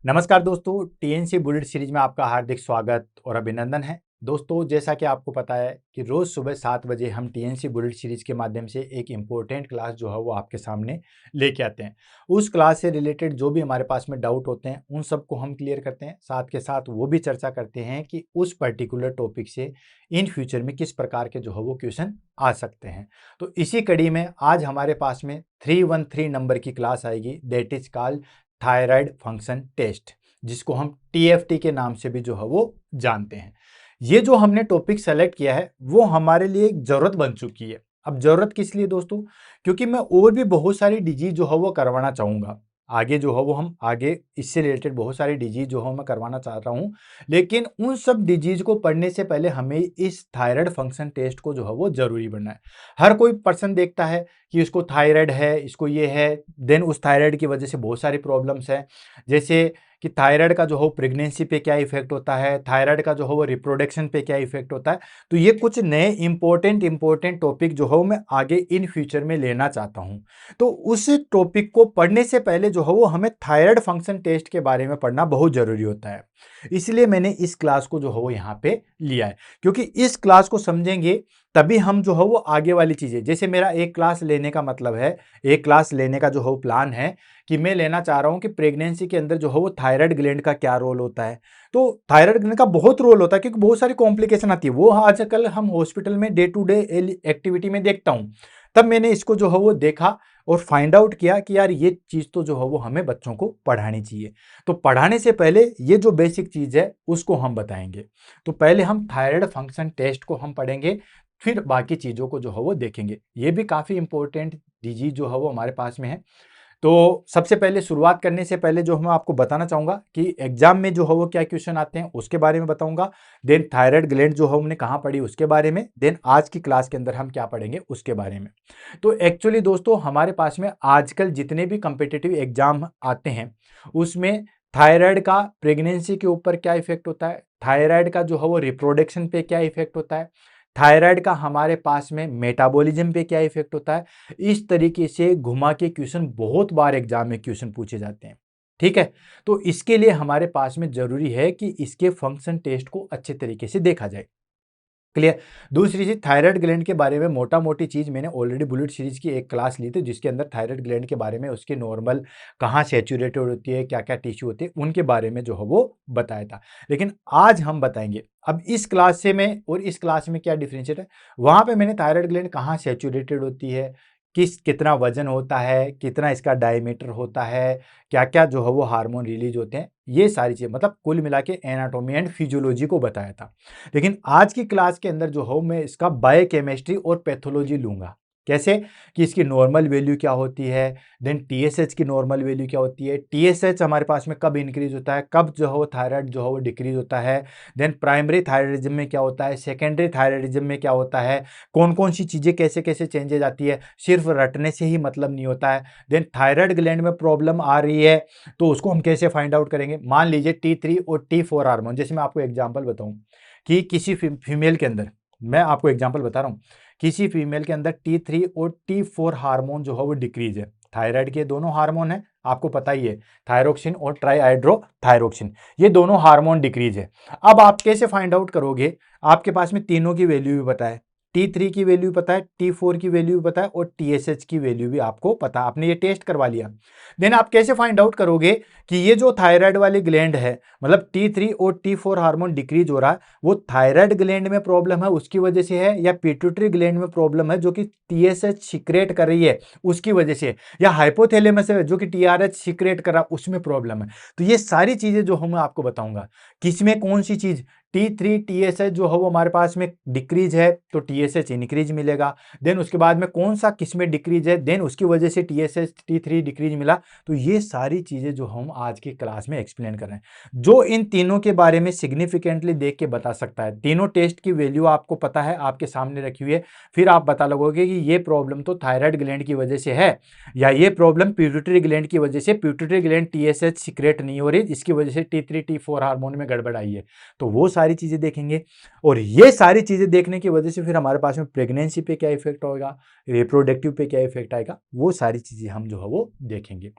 नमस्कार दोस्तों, TNC bullet series में आपका हार्दिक स्वागत और अभिनंदन है। दोस्तों, जैसा कि आपको पता है कि रोज सुबह 7 बजे हम टीएनसी बुलेट सीरीज के माध्यम से एक इम्पोर्टेंट क्लास जो है वो आपके सामने लेके आते हैं। उस क्लास से रिलेटेड जो भी हमारे पास में डाउट होते हैं उन सबको हम क्लियर करते हैं। साथ के साथ वो भी चर्चा करते हैं कि उस पर्टिकुलर टॉपिक से इन फ्यूचर में किस प्रकार के जो है वो क्वेश्चन आ सकते हैं। तो इसी कड़ी में आज हमारे पास में 313 नंबर की क्लास आएगी, that is called thyroid function test, जिसको हम टीएफटी के नाम से भी जो है वो जानते हैं। ये जो हमने टॉपिक सेलेक्ट किया है वो हमारे लिए एक जरूरत बन चुकी है। अब जरूरत किस लिए दोस्तों? क्योंकि मैं और भी बहुत सारी डिजीज जो है वो करवाना चाहूंगा। आगे जो है वो हम आगे इससे रिलेटेड बहुत सारी डिजीज जो है मैं करवाना चाह रहा हूं, लेकिन उन सब डिजीज को पढ़ने से पहले हमें इस थायराइड फंक्शन टेस्ट को जो है वो जरूरी बनना है। हर कोई पर्सन देखता है कि इसको थायराइड है, इसको ये है, देन उस थायराइड की वजह से बहुत सारी प्रॉब्लम्स हैं। जैसे कि थायराइड का जो हो प्रेगनेंसी पे क्या इफेक्ट होता है, थायराइड का जो हो वो रिप्रोडक्शन पे क्या इफेक्ट होता है। तो ये कुछ नए इंपॉर्टेंट टॉपिक जो हो मैं आगे इन फ्यूचर में लेना चाहता हूं। तो उस टॉपिक को पढ़ने से पहले जो है वो हमें थायराइड फंक्शन टेस्ट के बारे में पढ़ना बहुत जरूरी होता है। इसलिए मैंने इस क्लास को जो है वो यहाँ पे लिया है, क्योंकि इस क्लास को समझेंगे तभी हम जो है वो आगे वाली चीजें, जैसे मेरा एक क्लास लेने का मतलब है, एक क्लास लेने का जो है प्लान है कि मैं लेना चाह रहा हूं कि प्रेगनेंसी के अंदर जो है वो थायराइड ग्लैंड का क्या रोल होता है। तो थायराइड ग्लैंड का बहुत रोल होता है, क्योंकि बहुत सारी कॉम्प्लिकेशन आती है, वो आजकल हम हॉस्पिटल में डे टू डे एक्टिविटी में देखता हूं। तब मैंने इसको जो है वो देखा और फाइंड आउट किया कि यार ये चीज तो जो है वो हमें बच्चों को पढ़ानी चाहिए। तो पढ़ाने से पहले ये जो बेसिक चीज है उसको हम बताएंगे। तो पहले हम थायराइड फंक्शन टेस्ट को हम पढ़ेंगे, फिर बाकी चीजों को जो है वो देखेंगे। ये भी काफी इंपॉर्टेंट डिजीज जो है वो हमारे पास में है। तो सबसे पहले शुरुआत करने से पहले जो मैं आपको बताना चाहूंगा कि एग्जाम में जो है वो क्या क्वेश्चन आते हैं उसके बारे में बताऊंगा। देन थायराइड ग्लैंड जो है हमने कहाँ पढ़ी उसके बारे में, देन आज की क्लास के अंदर हम क्या पढ़ेंगे उसके बारे में। तो एक्चुअली दोस्तों, हमारे पास में आजकल जितने भी कम्पिटिटिव एग्जाम आते हैं उसमें थायराइड का प्रेगनेंसी के ऊपर क्या इफेक्ट होता है, थायराइड का जो है वो रिप्रोडक्शन पे क्या इफेक्ट होता है, थायराइड का हमारे पास में मेटाबॉलिज्म पे क्या इफेक्ट होता है, इस तरीके से घुमा के क्वेश्चन बहुत बार एग्जाम में क्वेश्चन पूछे जाते हैं। ठीक है, तो इसके लिए हमारे पास में जरूरी है कि इसके फंक्शन टेस्ट को अच्छे तरीके से देखा जाए। क्लियर। दूसरी चीज, थायराइड ग्लैंड के बारे में मोटा मोटी चीज मैंने ऑलरेडी बुलेट सीरीज की एक क्लास ली थी, जिसके अंदर थायराइड ग्लैंड के बारे में, उसके नॉर्मल कहाँ सैचुरेटेड होती है, क्या क्या टिश्यू होते हैं, उनके बारे में जो है वो बताया था। लेकिन आज हम बताएंगे अब इस क्लास से में और इस क्लास में क्या डिफरेंशिएट है। वहां पे मैंने थायराइड ग्लैंड कहाँ सैचुरेटेड होती है, कितना वजन होता है, कितना इसका डायमीटर होता है, क्या क्या जो है वो हार्मोन रिलीज होते हैं, ये सारी चीजें, मतलब कुल मिला के एनाटॉमी एंड फिजियोलॉजी को बताया था। लेकिन आज की क्लास के अंदर जो हो मैं इसका बायोकेमिस्ट्री और पैथोलॉजी लूंगा। कैसे? कि इसकी नॉर्मल वैल्यू क्या होती है, देन टीएसएच की नॉर्मल वैल्यू क्या होती है, टीएसएच हमारे पास में कब इंक्रीज होता है, कब जो है थायराइड जो है वो डिक्रीज होता है, देन प्राइमरी थायराइडिज्म में क्या होता है, सेकेंडरी थायराइडिज्म में क्या होता है, कौन कौन सी चीजें कैसे कैसे चेंजेज आती है, सिर्फ रटने से ही मतलब नहीं होता है। देन थायराइड ग्लैंड में प्रॉब्लम आ रही है तो उसको हम कैसे फाइंड आउट करेंगे। मान लीजिए T3 और T4 हार्मोन, जैसे मैं आपको एग्जांपल बताऊं कि किसी फीमेल के अंदर, मैं आपको एग्जांपल बता रहा हूं, किसी फीमेल के अंदर T3 और T4 हार्मोन जो है वो डिक्रीज है। थायराइड के दोनों हार्मोन है, आपको पता ही है, थायरोक्सिन और ट्राईहाइड्रोथायरोक्सिन, ये दोनों हार्मोन डिक्रीज है। अब आप कैसे फाइंड आउट करोगे? आपके पास में तीनों की वैल्यू भी पता है, T3 की वैल्यू पता है, T4 की वैल्यू भी पता है और TSH की वैल्यू भी आपको पता है, आपने ये टेस्ट करवा लिया। देन आप कैसे फाइंड आउट करोगे कि ये जो थायराइड वाली ग्लैंड है, मतलब T3 और T4 हार्मोन डिक्रीज हो रहा है, वो थायराइड ग्लैंड में प्रॉब्लम है उसकी वजह से है, या पिट्यूटरी ग्लैंड में प्रॉब्लम है जो कि TSH सीक्रेट कर रही है उसकी वजह से, या हाइपोथैलेमस है जो कि TRH सीक्रेट कर रहा है उसमें प्रॉब्लम है। तो ये सारी चीजें जो हूं मैं आपको बताऊंगा, किसमें कौन सी चीज, T3 TSH जो है वो हमारे पास में डिक्रीज है तो TSH इंक्रीज मिलेगा। देन उसके बाद में कौन सा किसमें डिक्रीज है, देन उसकी वजह से TSH T3 डिक्रीज मिला। तो ये सारी चीजें जो हम आज की क्लास में एक्सप्लेन कर रहे हैं, जो इन तीनों के बारे में सिग्निफिकेंटली देख के बता सकता है। तीनों टेस्ट की वैल्यू आपको पता है, आपके सामने रखी हुई है, फिर आप पता लगोगे कि ये प्रॉब्लम तो थायराइड ग्लैंड की वजह से है, या ये प्रॉब्लम पिट्यूटरी ग्लैंड की वजह से, पिट्यूटरी ग्लैंड TSH सीक्रेट नहीं हो रही, इसकी वजह से T3 T4 हार्मोन में गड़बड़ आई है। तो वो सारी चीजें देखेंगे, और ये सारी चीजें देखने की वजह से फिर हमारे पास में प्रेगनेंसी पे क्या इफेक्ट होगा, रिप्रोडक्टिव पे क्या इफेक्ट आएगा, वो सारी चीजें हम जो है वो देखेंगे।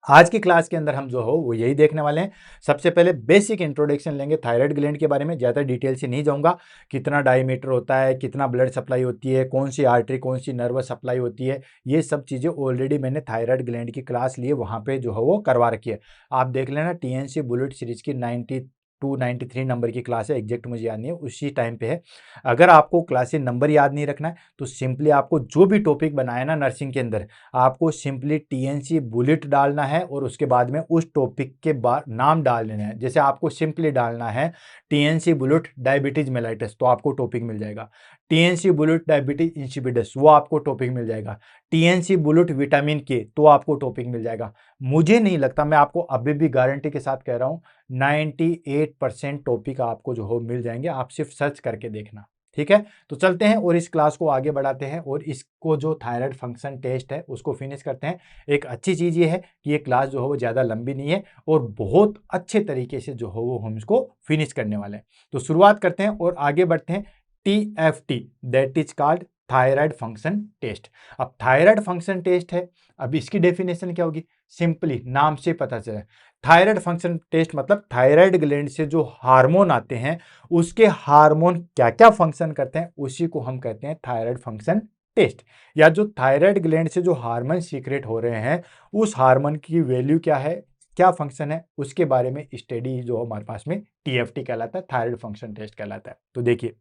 आज की क्लास के अंदर हम जो हो वो यही देखने वाले हैं। सबसे पहले बेसिक इंट्रोडक्शन लेंगे थायराइड ग्लैंड के बारे में, ज़्यादा डिटेल से नहीं जाऊंगा। कितना डायमीटर होता है, कितना ब्लड सप्लाई होती है, कौन सी आर्टरी कौन सी नर्वस सप्लाई होती है, ये सब चीज़ें ऑलरेडी मैंने थायराइड ग्लैंड की क्लास लिए वहाँ पे जो है वो करवा रखी है। आप देख लेना, टीएनसी बुलेट सीरीज की 92-93 नंबर की क्लास है, एग्जैक्ट मुझे याद नहीं है, उसी टाइम पे है। अगर आपको क्लासेस नंबर याद नहीं रखना है तो सिंपली आपको जो भी टॉपिक बनाया ना नर्सिंग के अंदर, आपको सिंपली टीएनसी बुलेट डालना है और उसके बाद में उस टॉपिक के बाद नाम डाल देना है। जैसे आपको सिंपली डालना है टीएनसी बुलेट डायबिटीज मेलाइटस, तो आपको टॉपिक मिल जाएगा। टीएनसी बुलेट डायबिटीज इंसिपिडस, वो आपको टॉपिक मिल जाएगा। टीएनसी बुलेट विटामिन के, तो आपको टॉपिक मिल जाएगा। मुझे नहीं लगता, मैं आपको अभी भी गारंटी के साथ कह रहा हूं, 98% टॉपिक आपको जो हो मिल जाएंगे। आप सिर्फ सर्च करके देखना, ठीक है। तो चलते हैं और इस क्लास को आगे बढ़ाते हैं और इसको जो थायराइड फंक्शन टेस्ट है उसको फिनिश करते हैं। एक अच्छी चीज़ ये है कि ये क्लास जो है वो ज़्यादा लंबी नहीं है और बहुत अच्छे तरीके से जो है वो हम इसको फिनिश करने वाले हैं। तो शुरुआत करते हैं और आगे बढ़ते हैं। TFT, that is called thyroid function test. अब थायराइड फंक्शन टेस्ट है, अब इसकी डेफिनेशन क्या होगी? सिंपली नाम से पता चला, थायराइड फंक्शन टेस्ट मतलब थायराइड ग्लैंड से जो हार्मोन आते हैं उसके हार्मोन क्या क्या फंक्शन करते हैं, उसी को हम कहते हैं थायराइड फंक्शन टेस्ट। या जो थायराइड ग्लैंड से जो हार्मोन सीक्रेट हो रहे हैं उस हार्मोन की वैल्यू क्या है, क्या फंक्शन है, उसके बारे में स्टडी जो हमारे पास में TFT कहलाता है, थायराइड फंक्शन टेस्ट कहलाता है। तो देखिए,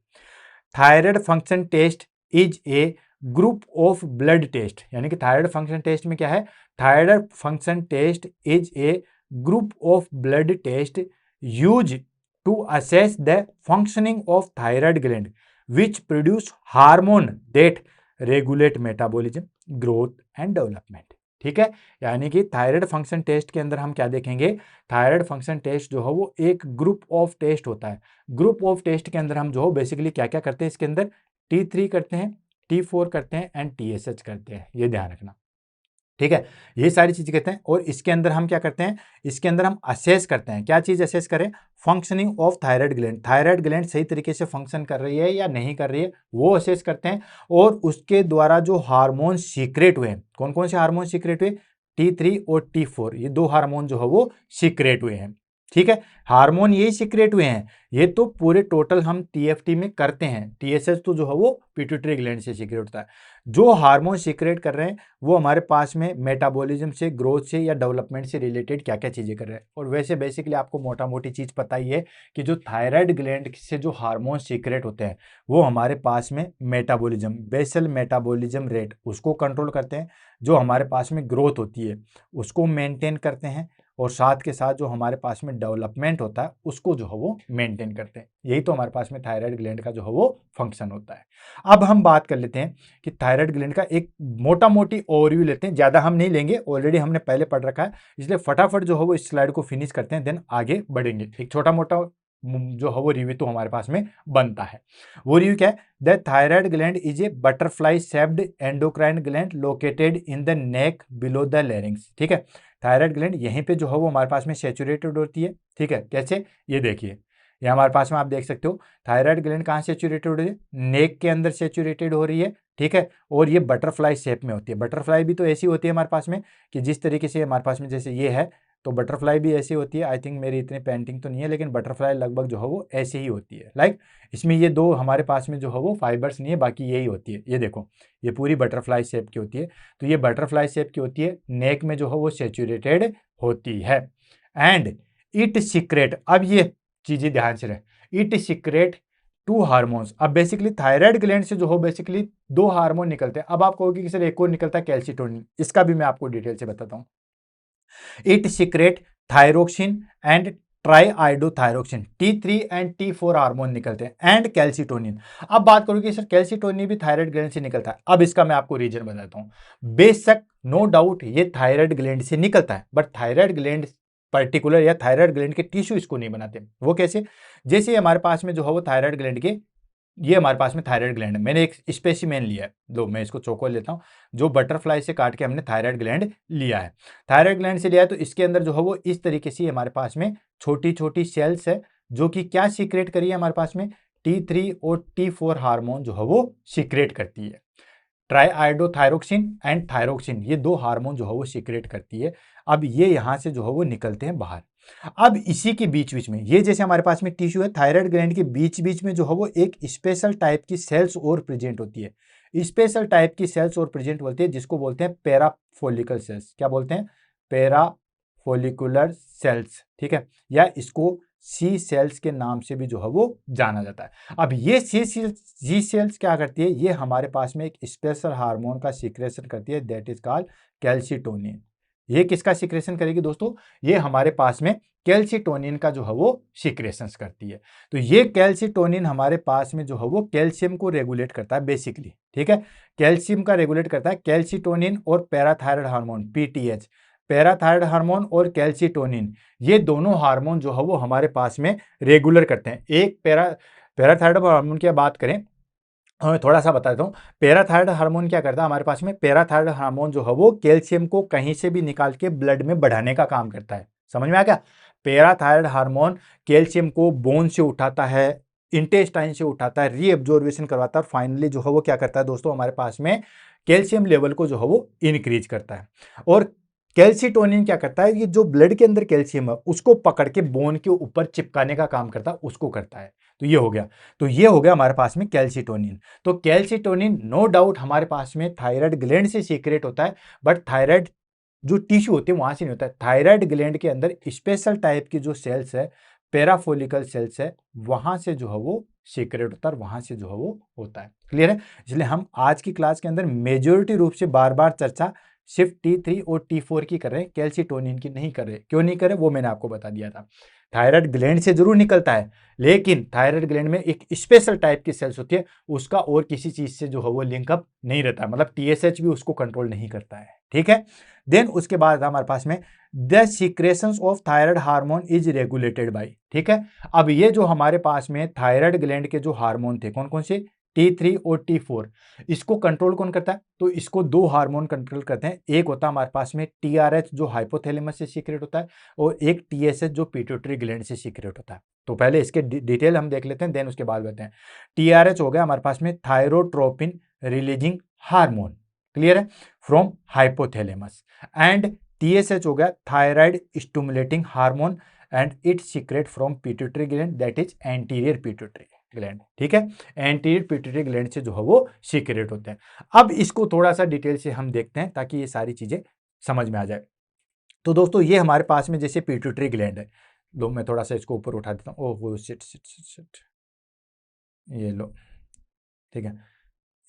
thyroid function test is a group of blood test, यानी कि थायराइड फंक्शन टेस्ट में क्या है, thyroid function test is a group of blood test use to assess the functioning of thyroid gland which produce hormone that regulate metabolism, growth and development। ठीक है, यानी कि thyroid function test के अंदर हम क्या देखेंगे, थायराइड फंक्शन टेस्ट जो है वो एक ग्रुप ऑफ टेस्ट होता है। ग्रुप ऑफ टेस्ट के अंदर हम जो है बेसिकली क्या क्या करते हैं, इसके अंदर T3 करते हैं, T4 करते हैं एंड TSH करते हैं, ये ध्यान रखना। ठीक है, ये सारी चीजें कहते हैं। और इसके अंदर हम क्या करते हैं, इसके अंदर हम असेस करते हैं, क्या चीज असेस करें, functioning of thyroid gland, thyroid gland सही तरीके से फंक्शन कर रही है या नहीं कर रही है, वो असेस करते हैं। और उसके द्वारा जो हार्मोन सीक्रेट हुए, कौन कौन से हार्मोन सीक्रेट हुए, T3 और T4, ये दो हार्मोन जो है वो सीक्रेट हुए हैं। ठीक है, हार्मोन यही सीक्रेट हुए हैं, ये तो पूरे टोटल हम TFT में करते हैं। TSH तो जो है वो पिट्यूटरी ग्लैंड से सीक्रेट होता है। जो हार्मोन सीक्रेट कर रहे हैं वो हमारे पास में मेटाबॉलिज्म से, ग्रोथ से या डेवलपमेंट से रिलेटेड क्या क्या चीजें कर रहे हैं। और वैसे बेसिकली आपको मोटा मोटी चीज पता ही है कि जो थायराइड ग्लैंड से जो हार्मोन सीक्रेट होते हैं वो हमारे पास में मेटाबॉलिज्म, बेसल मेटाबॉलिज्म रेट, उसको कंट्रोल करते हैं। जो हमारे पास में ग्रोथ होती है उसको मेंटेन करते हैं, और साथ के साथ जो हमारे पास में डेवलपमेंट होता है उसको जो है वो मेंटेन करते हैं। यही तो हमारे पास में थायराइड ग्लैंड का जो है वो फंक्शन होता है। अब हम बात कर लेते हैं कि थायराइड ग्लैंड का एक मोटा मोटी ओवरव्यू लेते हैं, ज्यादा हम नहीं लेंगे, ऑलरेडी हमने पहले पढ़ रखा है, इसलिए फटाफट जो है वो इस स्लाइड को फिनिश करते हैं, देन आगे बढ़ेंगे। एक छोटा मोटा जो है वो रिव्यू तो हमारे पास में बनता है। वो रिव्यू क्या है, the thyroid gland is a butterfly shaped endocrine gland located in the neck below the larynx. ठीक है, थायराइड ग्लैंड यहीं पे जो है वो हमारे पास में सैचुरेटेड होती है। ठीक है, कैसे, ये देखिए, ये हमारे पास में आप देख सकते हो, थायराइड ग्लैंड कहाँ सैचुरेटेड हो रही है, नेक के अंदर सैचुरेटेड हो रही है। ठीक है, और ये बटरफ्लाई शेप में होती है। बटरफ्लाई भी तो ऐसी होती है हमारे पास में कि जिस तरीके से हमारे पास में जैसे ये है, तो बटरफ्लाई भी ऐसी होती है। आई थिंक मेरी इतनी पेंटिंग तो नहीं है, लेकिन बटरफ्लाई लगभग जो है वो ऐसी ही होती है। लाइक इसमें ये दो हमारे पास में जो है वो फाइबर्स नहीं है, बाकी यही होती है। ये देखो, ये पूरी बटरफ्लाई शेप की होती है। तो ये बटरफ्लाई शेप की होती है, नेक में जो है वो सैचुरेटेड होती है। एंड इट सीक्रेट, अब ये चीजें ध्यान से रहे, इट सीक्रेट टू हार्मोन्स। अब बेसिकली थायराइड ग्लैंड से जो हो बेसिकली दो हार्मोन निकलते हैं। अब आप कहोगे कि सर एक और निकलता है कैल्सिटोनिन, इसका भी मैं आपको डिटेल से बताता हूं। It secrete thyroxine and triiodothyroxine, T3 and T4 hormone निकलते हैं, एंड कैल्सिटोनिन। अब बात करोगे सर कैल्सिटोनिन भी थायराइड ग्लैंड से निकलता है, अब इसका मैं आपको रीजन बताता हूं। बेशक नो डाउट ये थायराइड ग्लैंड से निकलता है, बट थायराइड ग्लैंड पर्टिकुलर या थायराइड ग्लैंड के टिश्यू इसको नहीं बनाते। वो कैसे, जैसे हमारे पास में जो है वो थायराइड ग्लैंड के, ये हमारे पास में थायराइड ग्लैंड है, मैंने एक स्पेसिमेन लिया है, लो मैं इसको चौको लेता हूं, जो बटरफ्लाई से काट के हमने थायराइड ग्लैंड लिया है। थायराइड ग्लैंड से लिया है तो इसके अंदर जो है वो इस तरीके से हमारे पास में छोटी छोटी सेल्स है जो कि क्या सीक्रेट करी है हमारे पास में, T3 और T4 हार्मोन जो है वो सीक्रेट करती है। ट्राईआयोडोथायरोक्सिन एंड थायरोक्सिन, ये दो हार्मोन जो है वो सीक्रेट करती है। अब ये यहाँ से जो है वो निकलते हैं बाहर। अब इसी के बीच बीच में, ये जैसे हमारे पास में टिश्यू है, थायराइड ग्लैंड के बीच बीच में जो है वो एक स्पेशल टाइप की सेल्स और प्रेजेंट होती है। स्पेशल टाइप की सेल्स और प्रेजेंट होती है जिसको बोलते हैं पैराफोलिकल सेल्स। क्या बोलते हैं? पैराफोलिकुलर सेल्स, ठीक है, या इसको सी सेल्स के नाम से भी जो है वो जाना जाता है। अब ये सी सेल्स क्या करती है? ये हमारे पास में एक स्पेशल हार्मोन का सीक्रेशन करती है, दैट इज कॉल्ड कैल्सिटोनिन। ये किसका सीक्रेशन करेगी दोस्तों? ये हमारे पास में कैल्सिटोनिन का जो है वो सीक्रेशन करती है। तो ये कैल्सिटोनिन हमारे पास में जो है वो कैल्शियम को रेगुलेट करता है बेसिकली, ठीक है, कैल्शियम का रेगुलेट करता है। कैल्सिटोनिन और parathyroid hormone PTH, parathyroid hormone और कैल्सिटोनिन, ये दोनों हार्मोन जो है वो हमारे पास में रेगुलर करते हैं। एक पैराथायराइड हार्मोन की बात करें, मैं थोड़ा सा बता देता हूँ। पैराथायराइड हार्मोन क्या करता है हमारे पास में? पैराथायराइड हार्मोन जो है वो कैल्शियम को कहीं से भी निकाल के ब्लड में बढ़ाने का काम करता है। समझ में आ गया? पैराथायराइड हार्मोन कैल्शियम को बोन से उठाता है, इंटेस्टाइन से उठाता है, रीअब्जॉर्बेशन करवाता है, और फाइनली जो है वो क्या करता है दोस्तों हमारे पास में कैल्शियम लेवल को जो है वो इंक्रीज करता है। और कैल्सिटोनिन क्या करता है? ये जो ब्लड के अंदर कैल्शियम है उसको पकड़ के बोन के ऊपर चिपकाने का काम करता है, उसको करता है। तो ये हो गया। तो ये हो गया हमारे पास में कैल्सिटोनिन। तो कैल्सिटोनिन नो डाउट हमारे पास में थायराइड ग्लैंड से सीक्रेट होता है, बट थायराइड जो टिश्यू होते हैं वहां से नहीं होता है। थायराइड ग्लैंड के अंदर स्पेशल टाइप की जो सेल्स है, पैराफोलिकल सेल्स है, वहां से जो है वो सीक्रेट होता है, वहां से जो है वो होता है। क्लियर है? इसलिए हम आज की क्लास के अंदर मेजोरिटी रूप से बार बार चर्चा सिर्फ T3 और T4 की कर रहे हैं, कैल्सिटोनिन की नहीं कर रहे। क्यों नहीं कर रहे वो मैंने आपको बता दिया था। थायराइड ग्लैंड से जरूर निकलता है, लेकिन थायराइड ग्लैंड में एक स्पेशल टाइप की सेल्स होती है, उसका और किसी चीज से जो है वो लिंकअप नहीं रहता है, मतलब TSH भी उसको कंट्रोल नहीं करता है, ठीक है। देन उसके बाद हमारे पास में the secretions of thyroid hormone is regulated by, ठीक है। अब ये जो हमारे पास में थायराइड ग्लैंड के जो हार्मोन थे कौन कौन से? T3 और T4, इसको कंट्रोल कौन करता है? तो इसको दो हार्मोन कंट्रोल करते हैं। एक होता है हमारे पास में TRH जो हाइपोथैलेमस से सीक्रेट होता है, और एक TSH जो पिट्यूटरी ग्लैंड से सीक्रेट होता है। तो पहले इसके डिटेल हम देख लेते हैं, देन उसके बाद बताते हैं। TRH हो गया हमारे पास में थायरोट्रोपिन रिलीजिंग हार्मोन, क्लियर है, फ्रॉम हाइपोथैलेमस। एंड TSH हो गया thyroid stimulating hormone, and it secret from pituitary gland, that is anterior pituitary gland, ठीक है। एंटीरियर पिट्यूटरी ग्लैंड से जो है वो सीक्रेट होते हैं। अब इसको थोड़ा सा डिटेल से हम देखते हैं ताकि ये सारी चीजें समझ में आ जाए। तो दोस्तों ये हमारे पास में जैसे पिट्यूटरी ग्लैंड है, लो मैं थोड़ा सा इसको ऊपर उठा देता हूँ। Oh shit shit shit shit, ये लो, ठीक है,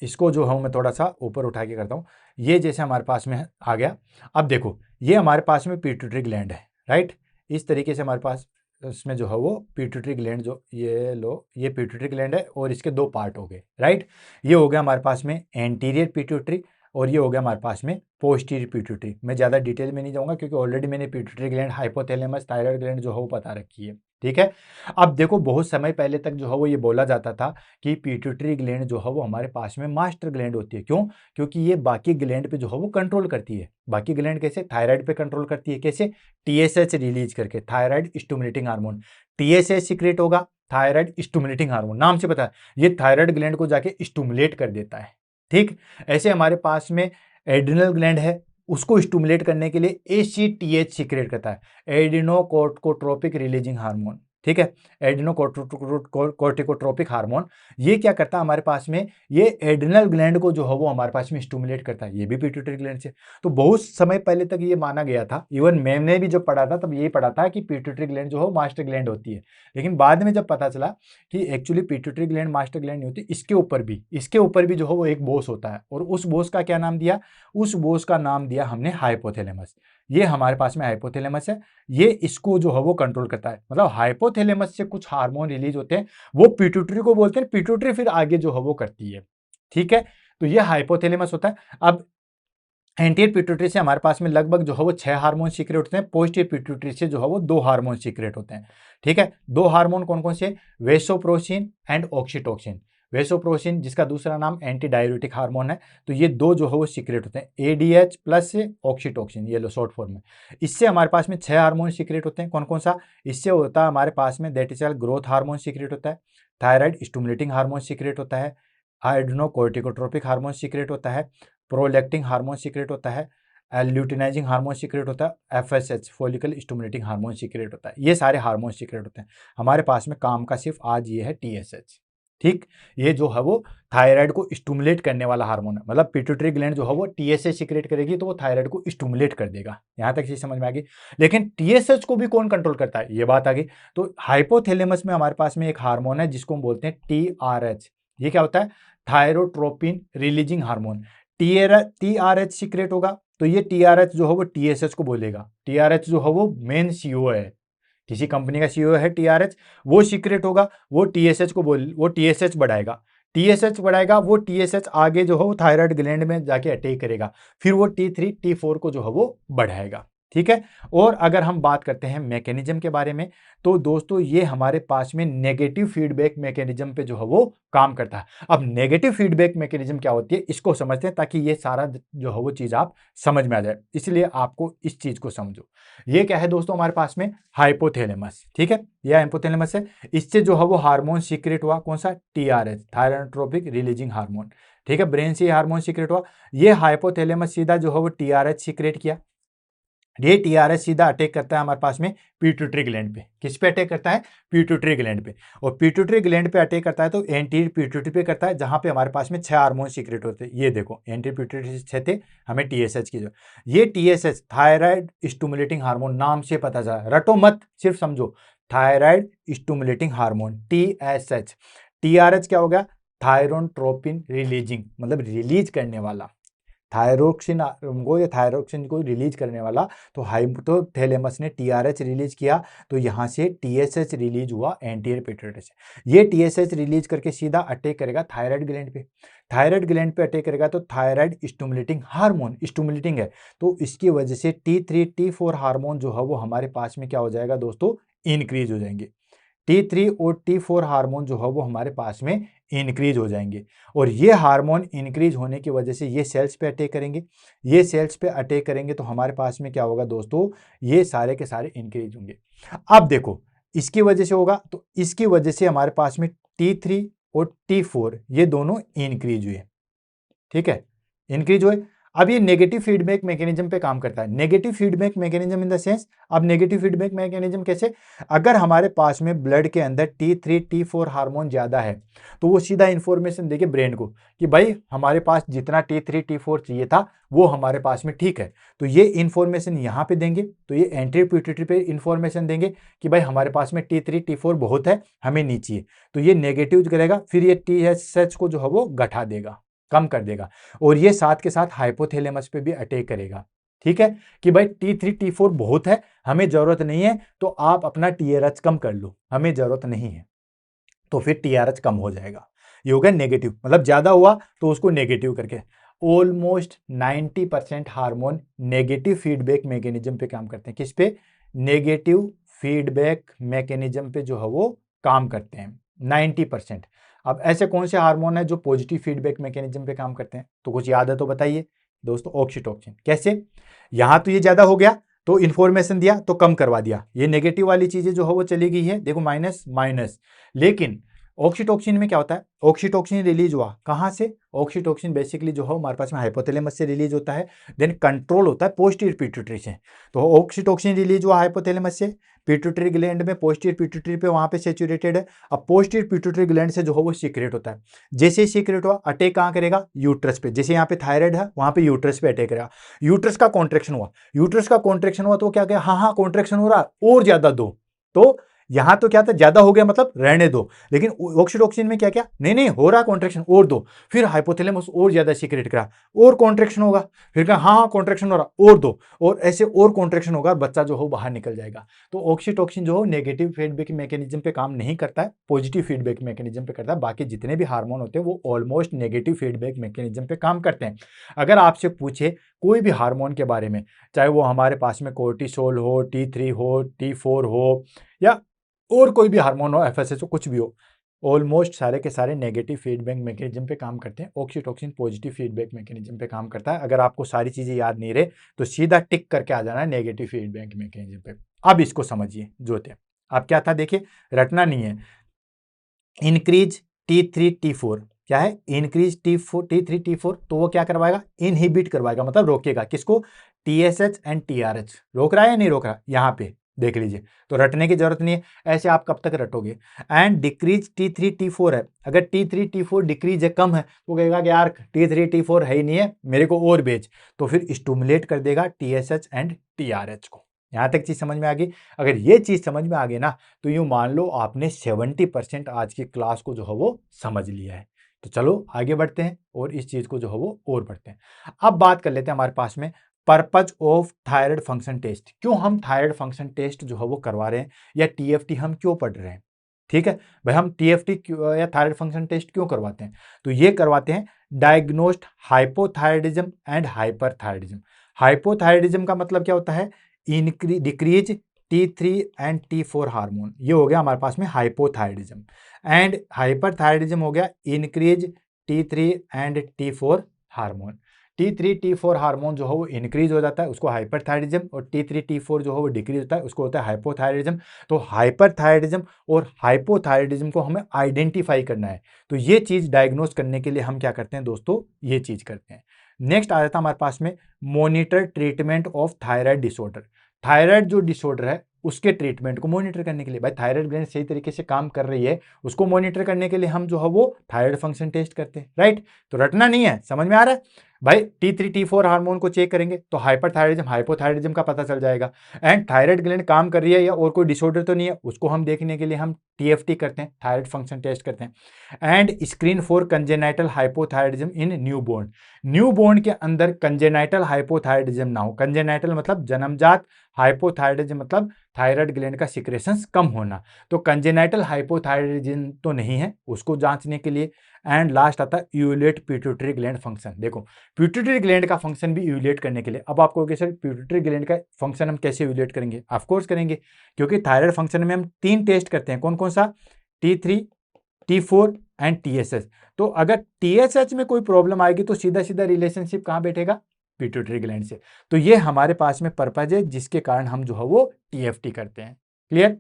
इसको जो हूँ मैं थोड़ा सा ऊपर उठा के करता हूँ। ये जैसे हमारे पास में आ गया। अब देखो ये हमारे पास में पिट्यूटरी ग्लैंड है, राइट। इस तरीके से हमारे पास इसमें जो है वो पिट्यूटरी ग्लैंड, जो ये लो ये पिट्यूटरी ग्लैंड है, और इसके दो पार्ट हो गए, राइट। ये हो गया हमारे पास में एंटीरियर पिट्यूटरी, और ये हो गया हमारे पास में पोस्टीरियर पिट्यूटरी। मैं ज़्यादा डिटेल में नहीं जाऊँगा क्योंकि ऑलरेडी मैंने pituitary gland, hypothalamus, thyroid gland जो है वो बता रखी है, ठीक है। अब देखो बहुत समय पहले तक जो है वो ये बोला जाता था कि पिट्यूटरी ग्लैंड जो है वो हमारे पास में मास्टर ग्लैंड होती है। क्यों? क्योंकि ये बाकी ग्लैंड पे जो है वो कंट्रोल करती है। बाकी ग्लैंड कैसे? थायराइड पे कंट्रोल करती है। कैसे? TSH रिलीज करके, thyroid stimulating hormone. TSH secret होगा, थायराइड स्टिमुलेटिंग हार्मोन, नाम से पता है ये थायराइड ग्लैंड को जाके स्टिमुलेट कर देता है, ठीक। ऐसे हमारे पास में एड्रिनल ग्लैंड है, उसको स्टिमुलेट करने के लिए ACTH सीक्रेट करता है, एडिनोकोर्टिकोट्रोपिक रिलीजिंग हार्मोन, ठीक है। एडिनोकोर्टिकोट्रोपिक हार्मोन ये क्या करता है हमारे पास में? ये एड्रिनल ग्लैंड को जो है वो हमारे पास में स्टिमुलेट करता है, ये भी पिट्यूटरी ग्लैंड से। तो बहुत समय पहले तक ये माना गया था, इवन मैंने भी जब पढ़ा था तब यही पढ़ा था कि पिट्यूटरी ग्लैंड जो है मास्टर ग्लैंड होती है। लेकिन बाद में जब पता चला कि actually pituitary gland master gland नहीं होती, इसके ऊपर भी जो है वो एक बॉस होता है, और उस बॉस का क्या नाम दिया? उस बॉस का नाम दिया हमने हाइपोथैलेमस। ये हमारे पास में हाइपोथैलेमस है, ये इसको जो है वो कंट्रोल करता है। मतलब हाइपोथैलेमस से कुछ हार्मोन रिलीज होते हैं, वो पिट्यूटरी को बोलते हैं, पिट्यूटरी फिर आगे जो है वो करती है, ठीक है। तो ये हाइपोथैलेमस होता है। अब एंटीरियर पिट्यूटरी से हमारे पास में लगभग जो है वो 6 हार्मोन सीक्रेट होते हैं, पोस्टीरियर पिट्यूटरी से जो है वो 2 हार्मोन सीक्रेट होते हैं, ठीक है। 2 हार्मोन कौन कौन से? वेसोप्रोसिन एंड ऑक्सीटोसिन। वेसोप्रोसिन जिसका दूसरा नाम एंटी डाययूरेटिक हार्मोन है, तो ये दो जो है वो सीक्रेट होते हैं, ADH प्लस ऑक्सीटोसिन, ये लो शॉर्ट फॉर्म में। इससे हमारे पास में 6 हार्मोन सीक्रेट होते हैं, कौन कौन सा? इससे होता है हमारे पास में that is growth hormone secrete होता है, थायराइड स्टिमुलेटिंग हार्मोन सीक्रेट होता है, एड्रेनोकोर्टिकोट्रोपिक हार्मोन सीक्रेट होता है, प्रोलैक्टिन हार्मोन सीक्रेट होता है, ल्यूटिनाइजिंग हार्मोन सीक्रेट होता है, FSH follicle stimulating hormone secrete होता है। ये सारे हार्मोन सीक्रेट होते हैं। हमारे पास में काम का सिर्फ आज ये है टीएसएच। ठीक, ये जो है वो थायराइड को स्टिमुलेट करने वाला हार्मोन है। मतलब पिट्यूटरी ग्लैंड जो है वो टीएसएच सीक्रेट करेगी तो वो थायराइड को स्टिमुलेट कर देगा। यहां तक चीज समझ में आ गई। लेकिन टीएसएच को भी कौन कंट्रोल करता है, ये बात आ गई। तो हाइपोथैलेमस में हमारे पास में एक हार्मोन है जिसको हम बोलते हैं टीआरएच। ये क्या होता है, thyrotropin releasing hormone. TRH secret होगा तो ये टीआरएच जो है वो टीएसएच को बोलेगा। टीआरएच जो है वो मेन सीईओ है, किसी कंपनी का सीईओ है टीआरएच, वो सीक्रेट होगा, वो टीएसएच को वो टीएसएच बढ़ाएगा। टीएसएच बढ़ाएगा, वो टीएसएच आगे जो है वो थायराइड ग्लैंड में जाके अटैक करेगा, फिर वो T3 T4 को जो है वो बढ़ाएगा। ठीक है। और अगर हम बात करते हैं मैकेनिज्म के बारे में, तो दोस्तों ये हमारे पास में नेगेटिव फीडबैक मैकेनिज्म पे जो है वो काम करता है। अब नेगेटिव फीडबैक मैकेनिज्म क्या होती है, इसको समझते हैं ताकि ये सारा जो है वो चीज आप समझ में आ जाए। इसलिए आपको इस चीज को समझो। ये क्या है दोस्तों, हमारे पास में हाइपोथैलेमस। ठीक है, यह हाइपोथैलेमस है। इससे जो है वो हार्मोन सीक्रेट हुआ, कौन सा, टीआरएच, थायरोट्रोपिक रिलीजिंग हार्मोन। ठीक है, ब्रेन से हार्मोन सीक्रेट हुआ। ये हाइपोथैलेमस सीधा जो है वो टीआरएच सीक्रेट किया। ये टीआरएच सीधा अटैक करता है हमारे पास में पिट्यूटरी ग्लैंड पे। किस पे अटैक करता है, पिट्यूटरी ग्लैंड पे। और पिट्यूटरी ग्लैंड पे अटैक करता है तो एंटीरियर पिट्यूटरी पे करता है, जहां पे हमारे पास में 6 हार्मोन सीक्रेट होते हैं। ये देखो, एंटीरियर पिट्यूटरी से 6 थे, हमें टीएसएच की जो, ये टीएसएच थायराइड स्टिमुलेटिंग हार्मोन, नाम से पता चला, रटो मत, सिर्फ समझो, thyroid stimulating hormone TSH. TRH क्या हो गया, थायरोट्रोपिन रिलीजिंग, मतलब रिलीज करने वाला, थायरोक्सिन को या थायरोक्सिन को रिलीज करने वाला। तो हाइपोथैलेमस ने टीआरएच रिलीज किया, तो यहां से टीएसएच रिलीज हुआ एंटीरियर पिट्यूटरी से। ये टीएसएच रिलीज करके सीधा अटैक करेगा थायराइड ग्लैंड पे। थायराइड ग्लैंड पे अटैक करेगा तो थायराइड स्टिमुलेटिंग हार्मोन, स्टिमुलेटिंग है, तो इसकी वजह से T3 T4 हार्मोन जो है वो हमारे पास में क्या हो जाएगा दोस्तों, इंक्रीज हो जाएंगे। T3 और T4 हार्मोन जो है वो हमारे पास में इंक्रीज हो जाएंगे। और ये हार्मोन इंक्रीज होने की वजह से ये सेल्स पे अटैक करेंगे। ये सेल्स पे अटैक करेंगे तो हमारे पास में क्या होगा दोस्तों, ये सारे के सारे इंक्रीज होंगे। अब देखो, इसकी वजह से होगा तो इसकी वजह से हमारे पास में T3 और T4 ये दोनों इंक्रीज हुए। ठीक है, इंक्रीज हुए। अब ये नेगेटिव फीडबैक मैकेनिज्म पे काम करता है। Negative feedback mechanism in the sense, अब नेगेटिव फीडबैक मैकेनिज्म कैसे, अगर हमारे पास में ब्लड के अंदर T3 T4 हार्मोन ज्यादा है तो वो सीधा इंफॉर्मेशन देके ब्रेन को कि भाई हमारे पास जितना T3 T4 चाहिए था वो हमारे पास में ठीक है। तो ये इंफॉर्मेशन यहाँ पे देंगे, तो ये एंटीरियर पिट्यूटरी पे इंफॉर्मेशन देंगे कि भाई हमारे पास में T3 T4 बहुत है, हमें नहीं चाहिए। तो ये नेगेटिव करेगा, फिर ये TSH को जो है वो घटा देगा, कम कर देगा। और ये साथ के साथ हाइपोथैलेमस पे भी अटैक करेगा। ठीक है, कि भाई T3 T4 बहुत है, हमें जरूरत नहीं है, तो आप अपना TRH कम कर लो, हमें जरूरत नहीं है, तो फिर TRH कम हो जाएगा। ये हो गया नेगेटिव, मतलब ज्यादा हुआ तो उसको नेगेटिव करके। Almost 90% hormone negative feedback mechanism पे काम करते हैं। किस पे, नेगेटिव फीडबैक मैकेनिज्म पे जो है वो काम करते हैं 90%। अब ऐसे कौन से हार्मोन है जो पॉजिटिव फीडबैक मैकेनिज्म पे काम करते हैं, तो कुछ याद है तो बताइए दोस्तों। ऑक्सीटोसिन। कैसे, यहां तो ये ज्यादा हो गया तो इंफॉर्मेशन दिया तो कम करवा दिया, ये नेगेटिव वाली चीजें जो है वो चली गई है, देखो माइनस माइनस। लेकिन ऑक्सीटोसिन में क्या होता है, ऑक्सीटोसिन रिलीज हुआ कहां से, ऑक्सीटोसिन बेसिकली जो है हमारे पास में हाइपोथैलेमस से रिलीज होता है, देन कंट्रोल होता है पोस्टीरियर पिट्यूटरी से। तो ऑक्सीटोसिन रिलीज हुआ हाइपोथैलेमस से, पिट्यूटरी ग्लैंड में, पोस्टीरियर पिट्यूटरी पे वहां पे सैचुरेटेड है। अब पोस्टीरियर पिट्यूटरी ग्लैंड से जो है वो सीक्रेट होता है। जैसे ही सीक्रेट हुआ अटैक कहां करेगा, यूट्रस पे। जैसे यहाँ पे थायराइड है वहां पे यूट्रस पे अटैक करेगा। यूट्रस का कॉन्ट्रेक्शन हुआ, यूट्रस का कॉन्ट्रेक्शन हुआ तो क्या कहा, हाँ हाँ कॉन्ट्रेक्शन हो रहा और ज्यादा दो। तो यहां तो क्या था, ज्यादा हो गया मतलब रहने दो। लेकिन ऑक्सीटोसिन में क्या क्या, नहीं नहीं हो रहा कॉन्ट्रेक्शन और दो। फिर हाइपोथैलेमस और ज्यादा सीक्रेट करा, और कॉन्ट्रेक्शन होगा, फिर कहा हाँ हाँ कॉन्ट्रेक्शन हो रहा और दो, और ऐसे और कॉन्ट्रेक्शन होगा, बच्चा जो हो बाहर निकल जाएगा। तो ऑक्सीटोसिन जो हो नेगेटिव फीडबैक मैकेनिज्म पे काम नहीं करता है, पॉजिटिव फीडबैक मैकेनिज्म पे करता है। बाकी जितने भी हार्मोन होते हैं वो ऑलमोस्ट नेगेटिव फीडबैक मैकेनिज्म पे काम करते हैं। अगर आपसे पूछे कोई भी हार्मोन के बारे में, चाहे वो हमारे पास में कोर्टिसोल हो, T3 हो, T4 हो, या और कोई भी हार्मोन हो, एफएसएच हो, कुछ भी हो, ऑलमोस्ट सारे के सारे नेगेटिव फीडबैक मैकेनिज्म पे काम करते हैं। ऑक्सीटोसिन पॉजिटिव फीडबैक मैकेनिज्म पे काम करता है। अगर आपको सारी चीजें याद नहीं रहे तो सीधा टिक करके आ जाना है नेगेटिव फीडबैक मैकेनिज्म पे। अब इसको समझिए जो थे, अब क्या था देखिए, रटना नहीं है। इंक्रीज T3 T4, क्या है, इंक्रीज T3 T4, तो वो क्या करवाएगा, इनहिबिट करवाएगा, मतलब रोकेगा किसको, TSH एंड TRH। रोक रहा है या नहीं रोक रहा, यहाँ पे देख लीजिए, तो रटने की जरूरत नहीं है, ऐसे आप कब तक रटोगे। एंड डिक्रीज T3 T4 है, अगर T3 T4 डिक्रीज है, कम है, तो कहेगा कि यार T3 T4 है ही नहीं है, मेरे को और बेच, तो फिर स्टूमुलेट कर देगा TSH एंड TRH को। यहां तक चीज समझ में आ गई। अगर ये चीज समझ में आ गई ना, तो यूं मान लो आपने 70% आज की क्लास को जो है वो समझ लिया है। तो चलो आगे बढ़ते हैं और इस चीज को जो है वो और बढ़ते हैं। अब बात कर लेते हैं हमारे पास में purpose of thyroid function test, क्यों हम थायराइड फंक्शन टेस्ट जो है वो करवा रहे हैं, या TFT हम क्यों पढ़ रहे हैं। ठीक है भाई, हम TFT या थायराइड फंक्शन टेस्ट क्यों करवाते हैं, तो ये करवाते हैं diagnosed hypothyroidism and hyperthyroidism. Hypothyroidism का मतलब क्या होता है, decrease T3 and T4 hormone, ये हो गया हमारे पास में हाइपोथायराइडिज्म। एंड हाइपरथायराइडिज्म हो गया increase T3 and T4 hormone. T3 T4 hormone जो है वो इंक्रीज हो जाता है, उसको हाइपरथायराइडिज्म, और T3 T4 जो है वो डिक्रीज होता है, उसको होता है हाइपोथायराइडिज्म। तो हाइपरथायराइडिज्म और हाइपोथायराइडिज्म को हमें आइडेंटिफाई करना है, तो ये चीज डायग्नोस करने के लिए हम क्या करते हैं दोस्तों, ये चीज करते हैं। नेक्स्ट आ जाता है हमारे पास में monitor treatment of thyroid disorder. Thyroid जो डिसऑर्डर है उसके ट्रीटमेंट को मॉनिटर करने के लिए, भाई थायराइड ग्लैंड सही तरीके से काम कर रही है, उसको मॉनिटर करने के लिए हम जो है वो थायराइड फंक्शन टेस्ट करते हैं, राइट। तो रटना नहीं है, समझ में आ रहा है भाई। T3 T4 हार्मोन को चेक करेंगे तो हाइपरथायराइडिज्म हाइपोथायराइडिज्म का पता चल जाएगा। एंड थायराइड ग्लैंड काम कर रही है या और कोई डिसऑर्डर तो नहीं है, उसको हम देखने के लिए हम TFT करते हैं, थायराइड फंक्शन टेस्ट करते हैं। And screen for congenital hypothyroidism in newborn. Newborn के अंदर कंजेनाइटल हाइपोथायराइडिज्म ना हो, कंजेनाइटल मतलब जन्मजात, हाइपोथायराइडिज्म मतलब थायराइड ग्लैंड का सिक्रेशंस कम होना, तो कंजेनाइटल हाइपोथायराइडिज्म तो नहीं है, उसको जांचने के लिए। एंड लास्ट आता है यूलेट पिट्यूटरी ग्लैंड फंक्शन। देखो पिट्यूटरी ग्लैंड का फंक्शन भी यूलेट करने के लिए, अब आपको सर पिट्यूटरी ग्लैंड का फंक्शन हम कैसे यूलेट करेंगे, ऑफ कोर्स करेंगे, क्योंकि थायराइड फंक्शन में हम 3 टेस्ट करते हैं, कौन कौन सा, T3 T4 एंड TSH। तो अगर TSH में कोई प्रॉब्लम आएगी तो सीधा सीधा रिलेशनशिप कहां बैठेगा, पिट्यूटरी ग्लैंड से। तो ये हमारे पास में पर्पज है जिसके कारण हम जो है वो TFT करते हैं। क्लियर।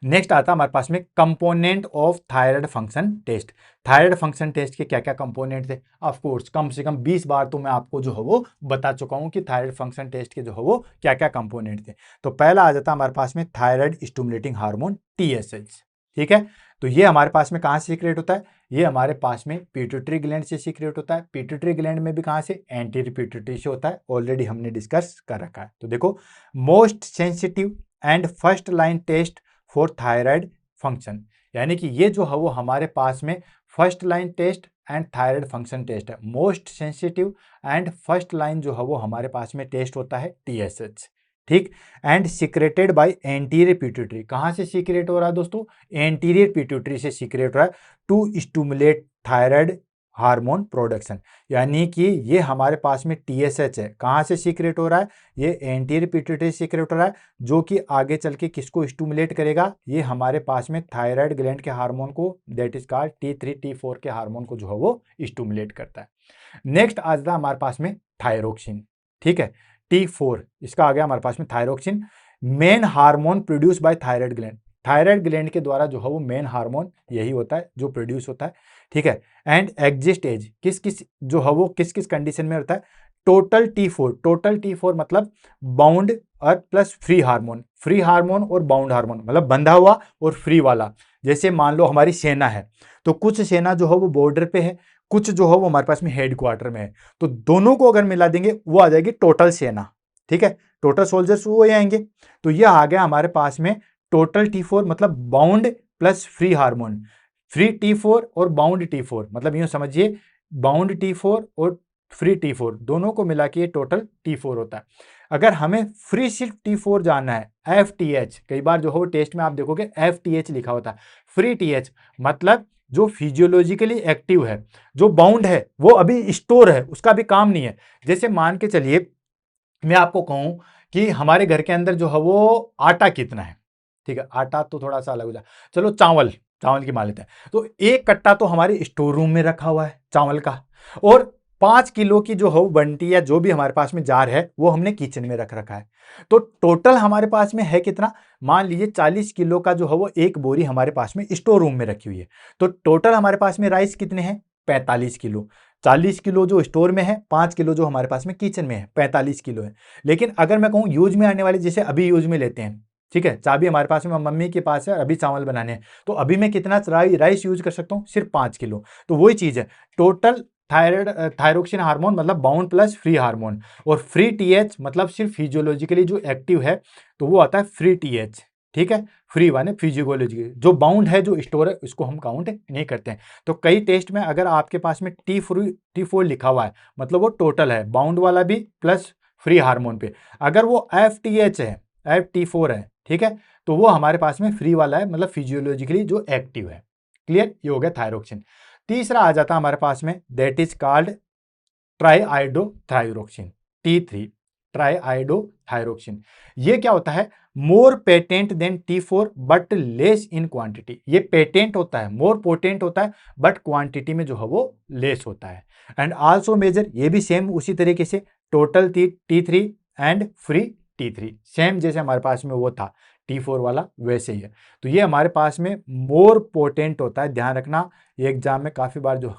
नेक्स्ट आता है हमारे पास में component of thyroid function test. Thyroid function test के क्या क्या कंपोनेंट थे, ऑफ कोर्स कम से कम 20 बार तो मैं आपको जो है वो बता चुका हूं कि थायराइड फंक्शन टेस्ट के जो है वो क्या क्या कंपोनेंट थे। तो पहला आ जाता है हमारे पास में थायराइड स्टिमुलेटिंग हार्मोन TSH। ठीक है, तो ये हमारे पास में कहां से सीक्रेट होता है, ये हमारे पास में पिट्यूटरी ग्लैंड से सीक्रेट होता है। पिट्यूटरी ग्लैंड में भी कहां से, एंटीरियर पिट्यूटरी से होता है, ऑलरेडी हमने डिस्कस कर रखा है। तो देखो most sensitive and first line test for thyroid function, यानी कि ये जो है वो हमारे पास में first line test and thyroid function test है। Most sensitive and first line जो है वो हमारे पास में टेस्ट होता है TSH। ठीक, and secreted by anterior pituitary, कहां से सीक्रेट हो रहा है दोस्तों, एंटीरियर पिट्यूटरी से सीक्रेट हो रहा है, to stimulate thyroid hormone production. यानी कि ये हमारे पास में TSH है, कहां से सीक्रेट हो रहा है, ये एंटीरियर पिट्यूटरी से सीक्रेट हो रहा है, जो कि आगे चल के किसको स्टिमुलेट करेगा, ये हमारे पास में थायराइड ग्लैंड के हार्मोन को, that is called T3 T4 के हार्मोन को जो है वो स्टिमुलेट करता है। नेक्स्ट आ जाता है हमारे पास में थायरोक्सिन। ठीक है, T4 इसका आ गया हमारे पास में thyroxine, main hormone produce by thyroid gland. Thyroid gland के द्वारा जो है वो मेन हार्मोन यही होता है जो प्रोड्यूस होता है। ठीक है, एंड एग्जिस्ट एज किस किस जो है वो किस किस कंडीशन में होता है, टोटल T4 मतलब बाउंड और plus free hormone, free hormone और बाउंड हार्मोन मतलब बंधा हुआ और फ्री वाला। जैसे मान लो हमारी सेना है, तो कुछ सेना जो है वो बॉर्डर पे है, कुछ जो है वो हमारे पास में हेडक्वार्टर में है, तो दोनों को अगर मिला देंगे वो आ जाएगी टोटल सेना। ठीक है, टोटल सोल्जर्स वो आएंगे, तो ये आ गया हमारे पास में टोटल T4 मतलब bound plus free hormone. Free T4 और बाउंड T4 मतलब यूं समझिए, बाउंड T4 और फ्री T4 दोनों को मिला के ये टोटल T4 होता है। अगर हमें फ्री सिर्फ T4 जानना है, FTH, कई बार जो हो टेस्ट में आप देखोगे FTH लिखा होता है, फ्री TH मतलब जो फिजियोलॉजिकली एक्टिव है, जो बाउंड है वो अभी स्टोर है, उसका भी काम नहीं है। जैसे मान के चलिए मैं आपको कहूं कि हमारे घर के अंदर जो है वो आटा कितना है, ठीक है, आटा तो थोड़ा सा अलग हो जाए, चलो चावल की मान लेते हैं, तो 1 कट्टा तो हमारे स्टोर रूम में रखा हुआ है चावल का, और 5 किलो की जो हो बंटी या जो भी हमारे पास में जार है वो हमने किचन में रख रखा है। तो टोटल हमारे पास में है कितना, मान लीजिए 40 किलो का जो है वो एक बोरी हमारे पास में स्टोर रूम में रखी हुई है। तो टोटल हमारे पास में राइस कितने हैं, 45 किलो। 40 किलो जो स्टोर में है, 5 किलो जो हमारे पास में किचन में है, 45 किलो है। लेकिन अगर मैं कहूँ यूज में आने वाले, जैसे अभी यूज में लेते हैं, ठीक है, चाबी हमारे पास में मम्मी के पास है, अभी चावल बनाने हैं, तो अभी मैं कितना राइस यूज कर सकता हूँ, सिर्फ 5 किलो। तो वही चीज है, टोटल थायरोक्सिन हार्मोन मतलब बाउंड प्लस फ्री हार्मोन, और फ्री टीएच मतलब सिर्फ फिजियोलॉजिकली जो एक्टिव है तो वो आता है फ्री टीएच, ठीक है। फ्री वाले फिजियोलॉजी, जो बाउंड है जो स्टोर है उसको हम काउंट नहीं करते हैं। तो कई टेस्ट में अगर आपके पास में T4 लिखा हुआ है मतलब वो टोटल है, बाउंड वाला भी प्लस फ्री हार्मोन पे। अगर वो FTH है, FT4 है, ठीक है, तो वो हमारे पास में फ्री वाला है मतलब फिजियोलॉजिकली जो एक्टिव है। क्लियर, ये हो गया थायरोक्सिन। तीसरा आ जाता है हमारे पास में, that is called triiodothyroxine, T3, triiodothyroxine. ये क्या होता है, more potent than T4 but less in quantity. ये पेटेंट होता है, मोर पोटेंट होता है, बट क्वांटिटी में जो है वो लेस होता है। एंड आल्सो मेजर, ये भी सेम उसी तरीके से, total T3 and free T3, same जैसे हमारे पास में वो था T4 वाला वैसे ही है। तो ये हमारे पास में मोर पोटेंट होता है, ध्यान रखना, ये एग्जाम में काफी बार जो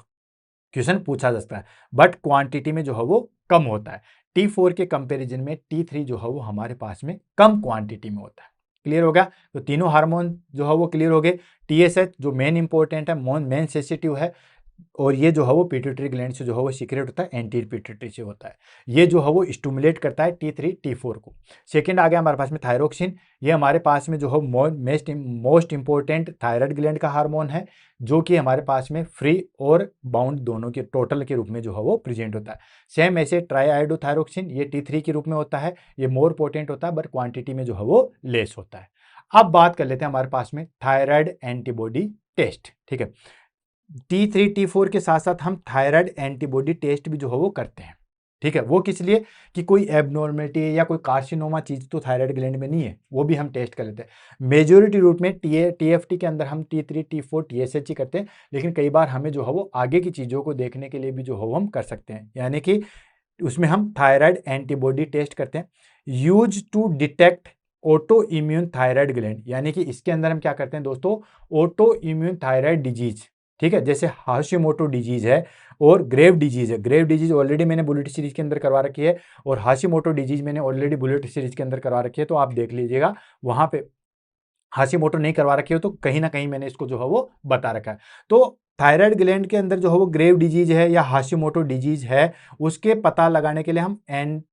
क्वेश्चन पूछा जा सकता है, बट क्वांटिटी में जो है वो कम होता है। T4 के कंपैरिजन में T3 जो है वो हमारे पास में कम क्वांटिटी में होता है। क्लियर हो गया, तो तीनों हार्मोन जो है वो क्लियर हो गए। TSH जो मेन इंपॉर्टेंट है, मेन सेंसिटिव है, और ये जो है वो पिट्यूटरी ग्लैंड से जो है वो सीक्रेट होता है, एंटीरियर पिट्यूटरी से होता है। ये जो है वो स्टिमुलेट करता है T3 T4 को। सेकंड आ गया हमारे पास में थायरोक्सिन, ये हमारे पास में जो है मोस्ट इंपॉर्टेंट थायराइड ग्लैंड का हार्मोन है, जो कि हमारे पास में फ्री और बाउंड दोनों के टोटल के रूप में जो है वो प्रेजेंट होता है। सेम ऐसे ट्राईआइडोथायरोक्सिन, ये T3 के रूप में होता है, ये मोर पोटेंट होता है, बट क्वांटिटी में जो है वो लेस होता है। अब बात कर लेते हैं हमारे पास में थायराइड एंटीबॉडी टेस्ट, ठीक है। T3 T4 के साथ साथ हम थायराइड एंटीबॉडी टेस्ट भी जो है वो करते हैं, ठीक है। वो किस लिए, कि कोई एबनॉर्मलिटी या कोई कार्सिनोमा चीज तो थायराइड ग्लैंड में नहीं है, वो भी हम टेस्ट कर लेते हैं। मेजोरिटी रूट में TFT के अंदर हम T3 T4 TSH ही करते हैं, लेकिन कई बार हमें जो है वो आगे की चीजों को देखने के लिए भी जो है वो हम कर सकते हैं, यानी कि उसमें हम थायराइड एंटीबॉडी टेस्ट करते हैं, use to detect auto immune thyroid gland. यानी कि इसके अंदर हम क्या करते हैं दोस्तों, ऑटो इम्यून थायराइड डिजीज, ठीक है, जैसे हाशिमोटो डिजीज है और ग्रेव डिजीज है। ग्रेव डिजीज ऑलरेडी मैंने बुलेट सीरीज के अंदर करवा रखी है, और हाशिमोटो डिजीज मैंने ऑलरेडी बुलेट सीरीज के अंदर करवा रखी है, तो आप देख लीजिएगा वहां पे। हाशिमोटो नहीं करवा रखी हो तो कहीं ना कहीं मैंने इसको जो है वो बता रखा है। तो थायराइड ग्लैंड के अंदर जो है वो ग्रेव डिजीज है या हाशिमोटो डिजीज है, उसके पता लगाने के लिए हम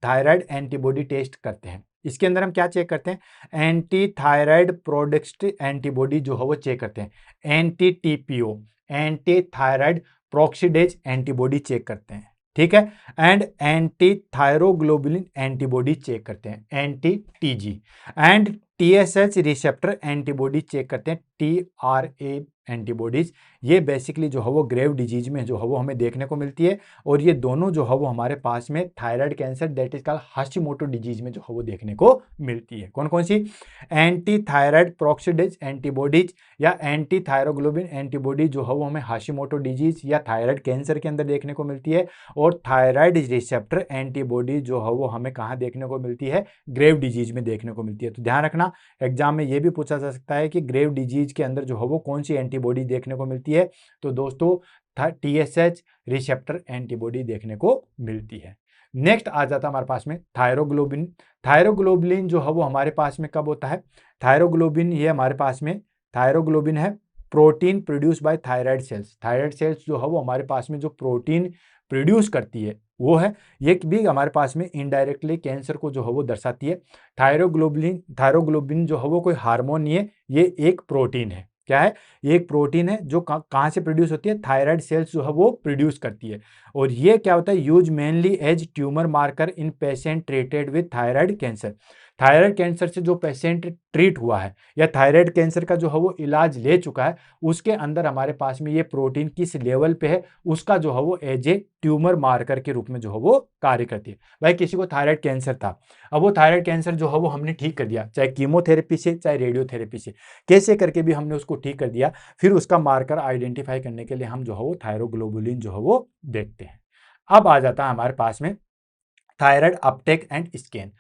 थायराइड एंटीबॉडी टेस्ट करते हैं। इसके अंदर हम क्या चेक करते हैं, एंटी थायराइड प्रोडक्ट एंटीबॉडी जो है वो चेक करते हैं, anti TPO anti thyroid peroxidase antibody check करते हैं, ठीक है, and anti thyroglobulin antibody check करते हैं, anti TG, and TSH receptor antibody check करते हैं, TRA एंटीबॉडीज। ये बेसिकली जो है वो ग्रेव डिजीज में जो है वो हमें देखने को मिलती है, और ये दोनों जो है वो हमारे पास में thyroid cancer that is called Hashimoto disease में जो है वो देखने को मिलती है। कौन कौन सी, एंटी थायराइड प्रोक्सीडेज एंटीबॉडीज या एंटी थायरोग्लोबिन एंटीबॉडी जो है वो हमें हाशिमोटो डिजीज या थायराइड कैंसर के अंदर देखने को मिलती है, और थायराइड रिसेप्टर एंटीबॉडी जो है वो हमें कहाँ देखने को मिलती है, ग्रेव डिजीज में देखने को मिलती है। तो ध्यान रखना, एग्जाम में ये भी पूछा जा सकता है कि ग्रेव डिजीज के अंदर जो है वो कौन सी एंटीबॉडी देखने को मिलती है, तो दोस्तों TSH रिसेप्टर एंटीबॉडी देखने को मिलती है। नेक्स्ट आ जाता है हमारे पास में थायरोग्लोबिन। थायरोग्लोबिन जो है वो हमारे पास में कब होता है, थायरोग्लोबिन ये हमारे पास में, थायरोग्लोबिन है protein produce by thyroid cells. Thyroid cells जो है वो हमारे पास में जो प्रोटीन प्रोड्यूस करती है वो है, ये भी हमारे पास में इनडायरेक्टली कैंसर को जो है वो दर्शाती है। थायरोग्लोबिन जो है वो कोई हार्मोन नहीं है, ये एक प्रोटीन है। क्या है, ये एक प्रोटीन है जो कहाँ से प्रोड्यूस होती है, थायराइड सेल्स जो है वो प्रोड्यूस करती है। और ये क्या होता है, use mainly as tumour marker in patient treated with thyroid cancer. Thyroid cancer से जो पेशेंट ट्रीट हुआ है या थायराइड कैंसर का जो है वो इलाज ले चुका है, उसके अंदर हमारे पास में ये प्रोटीन किस लेवल पे है, उसका जो है वो एज ए ट्यूमर मार्कर के रूप में जो है वो कार्य करती है। भाई किसी को थायराइड कैंसर था, अब वो थायराइड कैंसर जो है वो हमने ठीक कर दिया, चाहे कीमोथेरेपी से चाहे रेडियोथेरेपी से, कैसे करके भी हमने उसको ठीक कर दिया, फिर उसका मार्कर आइडेंटिफाई करने के लिए हम जो है वो थायरोग्लोबुलिन जो है वो देखते हैं। अब आ जाता है हमारे पास में thyroid Uptake and scan.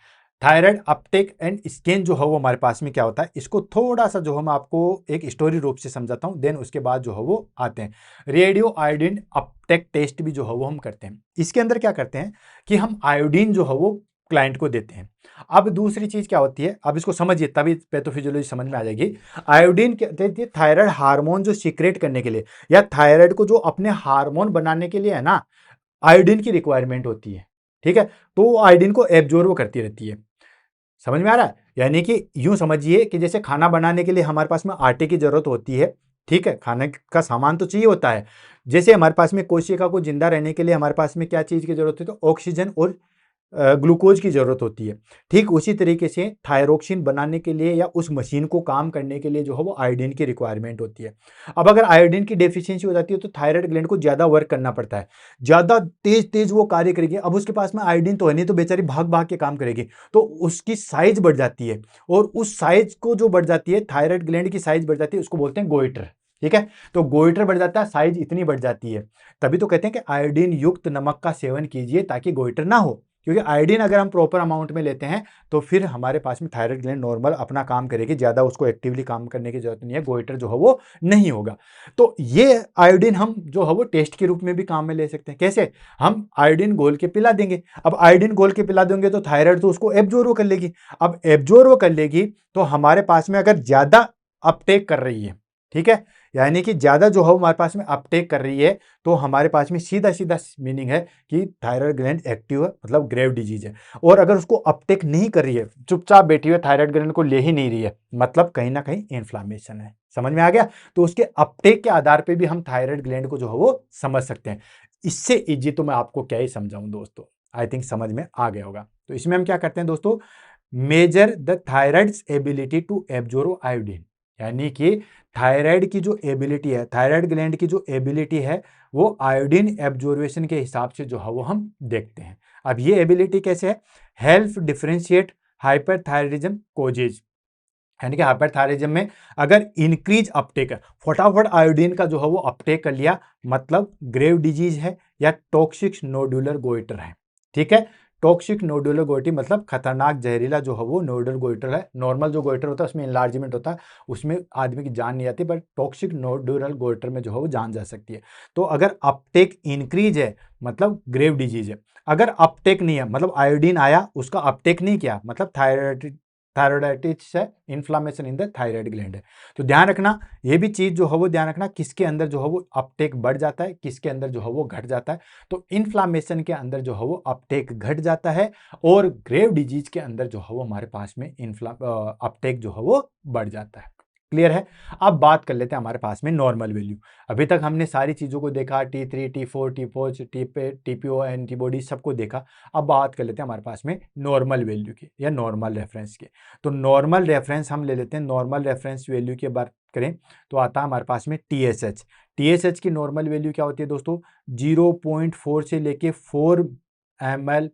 Thyroid Uptake and scan जो है वो हमारे पास में क्या होता है, इसको थोड़ा सा जो है मैं आपको एक स्टोरी रूप से समझाता हूं, देन उसके बाद जो है वो आते हैं। रेडियो आयोडीन अपटेक टेस्ट भी जो है वो हम करते हैं। इसके अंदर क्या करते हैं कि हम आयोडीन जो है वो क्लाइंट को देते हैं। अब दूसरी चीज क्या होती है, अब इसको समझिए तभी पैथोफिजियोलॉजी समझ में आ जाएगी। आयोडीन क्या देती है, थायराइड हार्मोन जो सीक्रेट करने के लिए या थायराइड को जो अपने हार्मोन बनाने के लिए है ना, आयोडीन की रिक्वायरमेंट होती है। ठीक है, तो वो आयोडीन को एब्जॉर्ब करती रहती है। समझ में आ रहा है? यानी कि यूं समझिए कि जैसे खाना बनाने के लिए हमारे पास में आटे की जरूरत होती है। ठीक है, खाने का सामान तो चाहिए होता है। जैसे हमारे पास में कोशिका को जिंदा रहने के लिए हमारे पास में क्या चीज की जरूरत है, तो ऑक्सीजन और ग्लूकोज की जरूरत होती है। ठीक उसी तरीके से थायरोक्सिन बनाने के लिए या उस मशीन को काम करने के लिए जो है वो आयोडीन की रिक्वायरमेंट होती है। अब अगर आयोडीन की डेफिशिएंसी हो जाती है तो थायराइड ग्लैंड को ज्यादा वर्क करना पड़ता है, ज्यादा तेज तेज वो कार्य करेगी। अब उसके पास में आयोडीन तो है नहीं, तो बेचारी भाग भाग के काम करेगी, तो उसकी साइज बढ़ जाती है। और उस साइज को जो बढ़ जाती है, थायराइड ग्लैंड की साइज बढ़ जाती है, उसको बोलते हैं गोइटर। ठीक है, तो गोइटर बढ़ जाता है, साइज इतनी बढ़ जाती है। तभी तो कहते हैं कि आयोडीन युक्त नमक का सेवन कीजिए ताकि गोइटर ना हो। क्योंकि आयोडीन अगर हम प्रॉपर अमाउंट में लेते हैं तो फिर हमारे पास में थायराइड ग्लैंड नॉर्मल अपना काम करेगी, ज्यादा उसको एक्टिवली काम करने की जरूरत नहीं है, गोइटर जो है वो नहीं होगा। तो ये आयोडीन हम जो है वो टेस्ट के रूप में भी काम में ले सकते हैं। कैसे? हम आयोडीन घोल के पिला देंगे। अब आयोडीन घोल के पिला देंगे तो थायराइड तो उसको एब्जॉर्ब कर लेगी। अब एब्जॉर्ब कर लेगी तो हमारे पास में अगर ज्यादा अपटेक कर रही है, ठीक है, यानी कि ज्यादा जो है हमारे पास में अपटेक कर रही है, तो हमारे पास में सीधा सीधा मीनिंग है कि थायराइड ग्लैंड एक्टिव है, मतलब ग्रेव डिजीज है। और अगर उसको अपटेक नहीं कर रही है, चुपचाप बैठी हुई है, थायराइड ग्लैंड को ले ही नहीं रही है, मतलब कहीं ना कहीं इन्फ्लामेशन है। समझ में आ गया? तो उसके अपटेक के आधार पे भी हम थायराइड ग्लैंड को जो है वो समझ सकते हैं। इससे इजी तो मैं आपको क्या ही समझाऊं दोस्तों, आई थिंक समझ में आ गया होगा। तो इसमें हम क्या करते हैं दोस्तों, measure the thyroid's ability to absorb iodine. यानी कि थायराइड की जो एबिलिटी है, थायराइड ग्लैंड की जो एबिलिटी है, वो आयोडीन एब्जॉर्वेशन के हिसाब से जो है वो हम देखते हैं। अब ये एबिलिटी कैसे है, हेल्प डिफरेंशिएट हाइपरथायरिज्म कोजेज। यानी कि हाइपरथायरिज्म में अगर इंक्रीज अपटेक है, फटाफट आयोडीन का जो है वो अपटेक कर लिया, मतलब ग्रेव डिजीज है या टॉक्सिक नोडुलर गोइटर है। ठीक है, टॉक्सिक नोडुलर गोइटर मतलब खतरनाक जहरीला जो है वो नोडुलर गोइटर है। नॉर्मल जो गोइटर होता है उसमें इनलार्जमेंट होता है, उसमें आदमी की जान नहीं जाती, बट टॉक्सिक नोडुलर गोइटर में जो है वो जान जा सकती है। तो अगर अपटेक इंक्रीज है मतलब ग्रेव डिजीज है, अगर अपटेक नहीं है मतलब आयोडीन आया उसका अपटेक नहीं किया, मतलब थायराइडाइटिस है, inflammation in the thyroid gland है। तो ध्यान रखना, ये भी चीज जो है वो ध्यान रखना, किसके अंदर जो है वो अपटेक बढ़ जाता है, किसके अंदर जो है वो घट जाता है। तो इन्फ्लामेशन के अंदर जो है वो अपटेक घट जाता है, और ग्रेव डिजीज के अंदर जो है वो हमारे पास में अपटेक जो है वो बढ़ जाता है। क्लियर है? अब बात कर लेते हैं हमारे पास में नॉर्मल वैल्यू। अभी तक हमने सारी चीजों को देखा, T3 T4 T4 TPO antibody सबको देखा। अब बात कर लेते हैं हमारे पास में नॉर्मल वैल्यू की या नॉर्मल रेफरेंस की। तो नॉर्मल रेफरेंस हम ले लेते हैं, नॉर्मल रेफरेंस वैल्यू की बात करें तो आता है हमारे पास में TSH। TSH की नॉर्मल वैल्यू क्या होती है दोस्तों, 0.4 से लेके 4 ml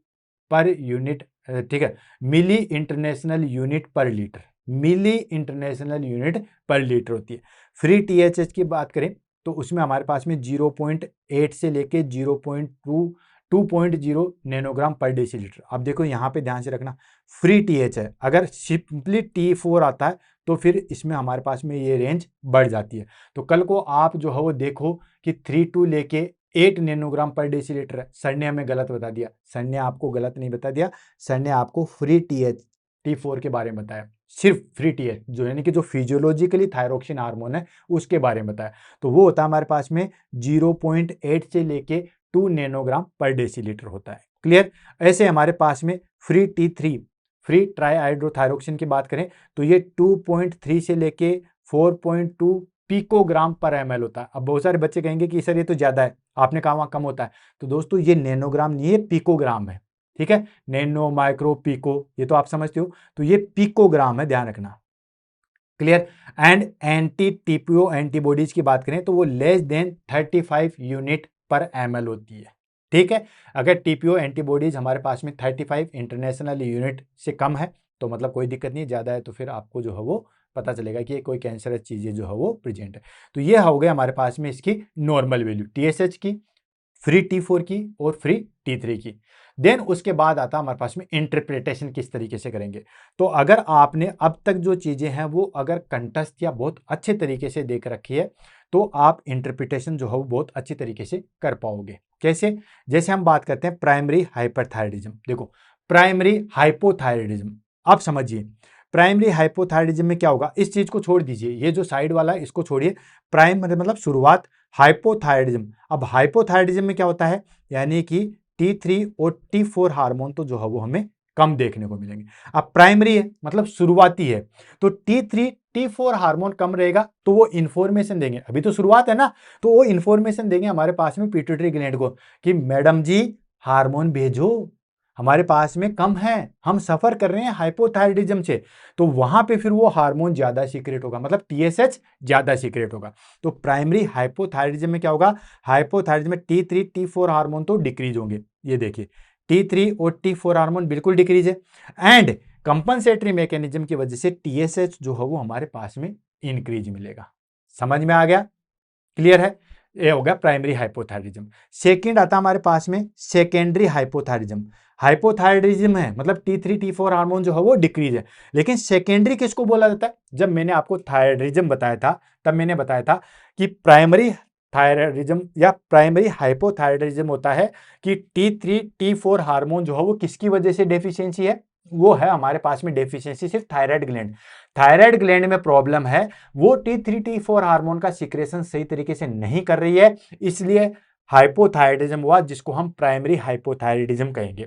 पर यूनिट, ठीक है, मिली इंटरनेशनल यूनिट पर लीटर, मिली इंटरनेशनल यूनिट पर लीटर होती है। फ्री THH की बात करें तो उसमें हमारे पास में 0.8 से लेके 2.0 नैनोग्राम पर डेसीलीटर। अब देखो यहाँ पे ध्यान से रखना, फ्री TH है, अगर सिंपली T4 आता है तो फिर इसमें हमारे पास में ये रेंज बढ़ जाती है। तो कल को आप जो है वो देखो कि 3 लेके 8 नैनोग्राम पर डेसीलीटर है, सर ने हमें गलत बता दिया। सर ने आपको गलत नहीं बता दिया, सर ने आपको फ्री T4 के बारे में बताया, सिर्फ फ्री TH जो यानी कि जो फिजियोलॉजिकली थायरोक्सिन हार्मोन है उसके बारे में बताया। तो वो होता है हमारे पास में 0.8 से लेके 2 नैनोग्राम पर डेसीलीटर होता है। क्लियर? ऐसे हमारे पास में फ्री T3, फ्री ट्राईहाइड्रोथायरोक्सिन की बात करें तो ये 2.3 से लेके 4.2 पिकोग्राम पर ml होता है। अब बहुत सारे बच्चे कहेंगे कि सर ये तो ज्यादा है, आपने कहा वहां कम होता है। तो दोस्तों ये नैनोग्राम नहीं है, पिकोग्राम है। ठीक है, नैनो माइक्रो पिको ये तो आप समझते हो, तो ये पिकोग्राम है, ध्यान रखना। Clear? And anti TPO antibodies की बात करें तो वो लेस देन 35 यूनिट पर ml होती है। ठीक है, अगर टीपीओ एंटीबॉडीज हमारे पास में 35 इंटरनेशनल यूनिट से कम है तो मतलब कोई दिक्कत नहीं, ज्यादा है तो फिर आपको जो है वो पता चलेगा कि ये कोई कैंसरस चीजें जो है वो प्रेजेंट है। तो ये हो गया हमारे पास में इसकी नॉर्मल वैल्यू TSH की। फ्री T4 की और फ्री T3 की। देन उसके बाद आता हमारे पास में इंटरप्रिटेशन किस तरीके से करेंगे। तो अगर आपने अब तक जो चीजें हैं वो अगर कंठस्थ या बहुत अच्छे तरीके से देख रखी है तो आप इंटरप्रिटेशन जो है वो बहुत अच्छी तरीके से कर पाओगे। कैसे? जैसे हम बात करते हैं प्राइमरी हाइपरथायराइडिज्म। देखो, प्राइमरी हाइपोथायराइडिज्म, आप समझिए प्राइमरी हाइपोथायराइडिज्म में क्या होगा, इस चीज को छोड़ दीजिए, ये जो साइड वाला है इसको छोड़िए। प्राइमरी मतलब शुरुआत, हाइपोथायराइडिज्म। अब हाइपोथायराइडिज्म में क्या होता है, यानी कि T3 और T4 हार्मोन तो जो है वो हमें कम देखने को मिलेंगे। अब प्राइमरी है मतलब शुरुआती है, तो T3 T4 हार्मोन कम रहेगा तो वो इंफॉर्मेशन देंगे, अभी तो शुरुआत है ना, तो वो इंफॉर्मेशन देंगे हमारे पास में पिट्यूटरी ग्लैंड को कि मैडम जी हार्मोन भेजो, हमारे पास में कम है, हम सफर कर रहे हैं हाइपोथायराइडिज्म से। तो वहां पे फिर वो हार्मोन ज्यादा सीक्रेट होगा, मतलब TSH ज्यादा सीक्रेट होगा। तो प्राइमरी हाइपोथायराइडिज्म में क्या होगा, हाइपोथायराइडिज्म में T3 T4 हार्मोन तो डिक्रीज होंगे। ये देखिए T3 और T4 हार्मोन बिल्कुल डिक्रीज है, एंड कंपनसेटरी मैकेनिज्म की वजह से TSH जो है वो हमारे पास में इंक्रीज मिलेगा। समझ में आ गया? क्लियर है? ये हो गया प्राइमरी हाइपोथायराइडिज्म। सेकंड आता हमारे पास में सेकेंडरी हाइपोथायराइडिज्म। हाइपोथायराइडिज्म है मतलब T3 T4 हार्मोन जो है वो डिक्रीज है, लेकिन सेकेंडरी किसको बोला जाता है? जब मैंने आपको थायराइडिज्म बताया था तब मैंने बताया था कि प्राइमरी थायराइडिज्म या प्राइमरी हाइपोथायराइडिज्म होता है कि T3 T4 हार्मोन जो है वो किसकी वजह से डेफिशिएंसी है, वो है हमारे पास में डेफिशिएंसी सिर्फ थायराइड ग्लैंड। थायराइड ग्लैंड में प्रॉब्लम है, वो T3 T4 हार्मोन का सिक्रेशन सही तरीके से नहीं कर रही है, इसलिए हाइपोथायराइडिज्म हुआ, जिसको हम प्राइमरी हाइपोथायराइडिज्म कहेंगे।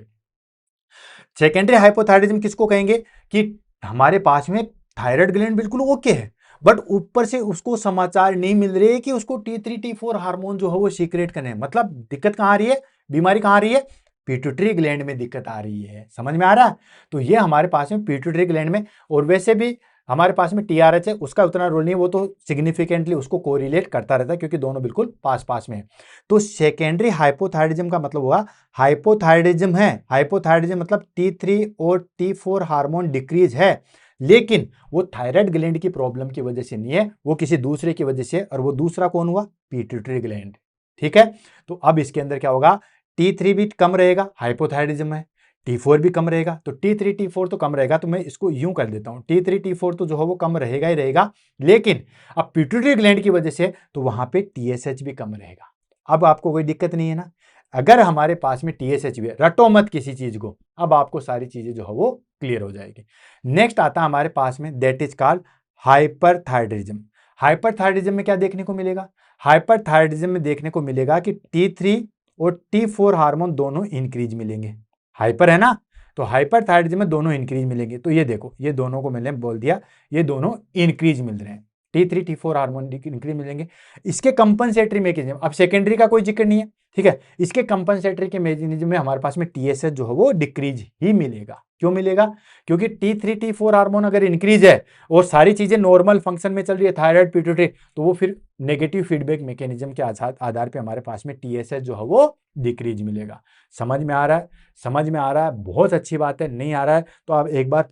सेकेंडरी हाइपोथायराइडिज्म किसको कहेंगे कि हमारे पास में थायराइड ग्लैंड बिल्कुल ओके है, बट ऊपर से उसको समाचार नहीं मिल रहे कि उसको T3 T4 हार्मोन जो है वो सीक्रेट करने, मतलब दिक्कत कहां आ रही है, बीमारी कहां आ रही है, पिट्यूटरी ग्लैंड में दिक्कत आ रही है। समझ में आ रहा है? तो ये हमारे पास में पिट्यूटरी ग्लैंड में, और वैसे भी हमारे पास में TRH है, उसका उतना रोल नहीं है, वो तो सिग्निफिकेंटली उसको कोरिलेट करता रहता है क्योंकि दोनों बिल्कुल पास पास में है। तो सेकेंडरी हाइपोथायराइडिज्म का मतलब हुआ हाइपोथायराइडिज्म है, हाइपोथायराइडिज्म मतलब T3 और T4 हार्मोन डिक्रीज है, लेकिन वो थायराइड ग्लैंड की प्रॉब्लम की वजह से नहीं है, वो किसी दूसरे की वजह से, और वो दूसरा कौन हुआ, पिट्यूटरी ग्लैंड। ठीक है, तो अब इसके अंदर क्या होगा, T3 भी कम रहेगा, हाइपोथायराइडिज्म है, T4 भी कम रहेगा, तो T3 T4 तो कम रहेगा, तो मैं इसको यूं कर देता हूं, T3 T4 तो जो है वो कम रहेगा ही रहेगा, लेकिन अब पिट्यूटरी ग्लैंड की वजह से तो वहां पे TSH भी कम रहेगा। अब आपको कोई दिक्कत नहीं है ना, अगर हमारे पास में TSH भी है, रटो मत किसी चीज को, अब आपको सारी चीजें जो है वो क्लियर हो जाएगी। नेक्स्ट आता है हमारे पास में, that is called hyperthyroidism. Hyperthyroidism में क्या देखने को मिलेगा, हाइपरथायराइडिज्म में देखने को मिलेगा कि T3 और T4 हार्मोन दोनों इंक्रीज मिलेंगे। हाइपर है ना, तो हाइपरथायराइडिज्म में दोनों इंक्रीज मिलेंगे, तो ये देखो ये दोनों को मैंने बोल दिया, ये दोनों इंक्रीज मिल रहे हैं, T3 T4 हार्मोन इंक्रीज मिलेंगे। इसके कंपनसेटरी मैकेनिज्म, अब सेकेंडरी का कोई जिक्र नहीं है, ठीक है, इसके कंपनसेटरी के मैकेनिज्म में हमारे पास में TSH जो है वो डिक्रीज ही मिलेगा। क्यों मिलेगा? क्योंकि T3 T4 हार्मोन अगर इंक्रीज है और सारी चीजें नॉर्मल फंक्शन में चल रही है, थायराइड पिट्यूटरी, तो वो फिर नेगेटिव फीडबैक मैकेनिज्म के आधार पे हमारे पास में TSH जो है वो डिक्रीज मिलेगा। समझ में आ रहा है? समझ में आ रहा है, बहुत अच्छी बात है। नहीं आ रहा है तो आप एक बार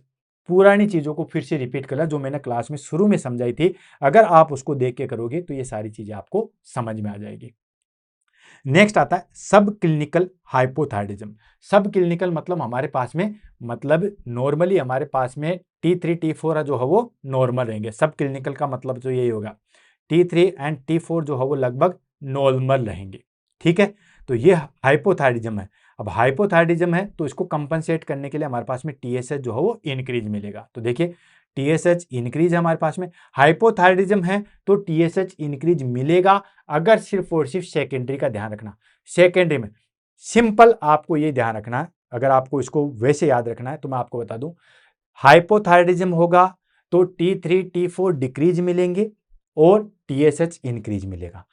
पुरानी चीजों को फिर से रिपीट कर लें, जो मैंने क्लास में शुरू में समझाई थी, अगर आप उसको देख के करोगे तो ये सारी चीजें आपको समझ में आ जाएगी। नेक्स्ट आता है सब क्लिनिकल हाइपोथायराइडिज्म। सब क्लिनिकल मतलब हमारे पास में, मतलब नॉर्मली हमारे पास में T3 T4 जो है वो नॉर्मल रहेंगे। सब क्लिनिकल का मतलब तो यही होगा, T3 एंड T4 जो है वो लगभग नॉर्मल रहेंगे। ठीक है, तो ये हाइपोथायराइडिज्म है। अब हाइपोथायराइडिज्म है तो इसको कंपनसेट करने के लिए हमारे पास में TSH जो है वो इंक्रीज मिलेगा। तो देखिए TSH इंक्रीज है हमारे पास में, हाइपोथायराइडिज्म है तो TSH इंक्रीज मिलेगा, अगर सिर्फ और सिर्फ सेकेंडरी का ध्यान रखना। सेकेंडरी में सिंपल आपको ये ध्यान रखना है, अगर आपको इसको वैसे याद रखना है तो मैं आपको बता दूं, हाइपोथायराइडिज्म होगा तो T3 T4 डिक्रीज मिलेंगे और TSH इंक्रीज मिलेगा।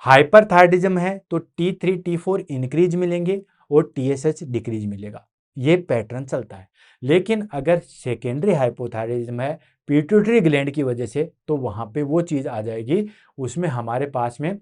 हाइपरथायराइडिज्म है तो T3 T4 इंक्रीज मिलेंगे और TSH डिक्रीज मिलेगा। ये पैटर्न चलता है। लेकिन अगर सेकेंडरी हाइपोथायराइडिज्म है पिट्यूटरी ग्लैंड की वजह से, तो वहां पे वो चीज आ जाएगी, उसमें हमारे पास में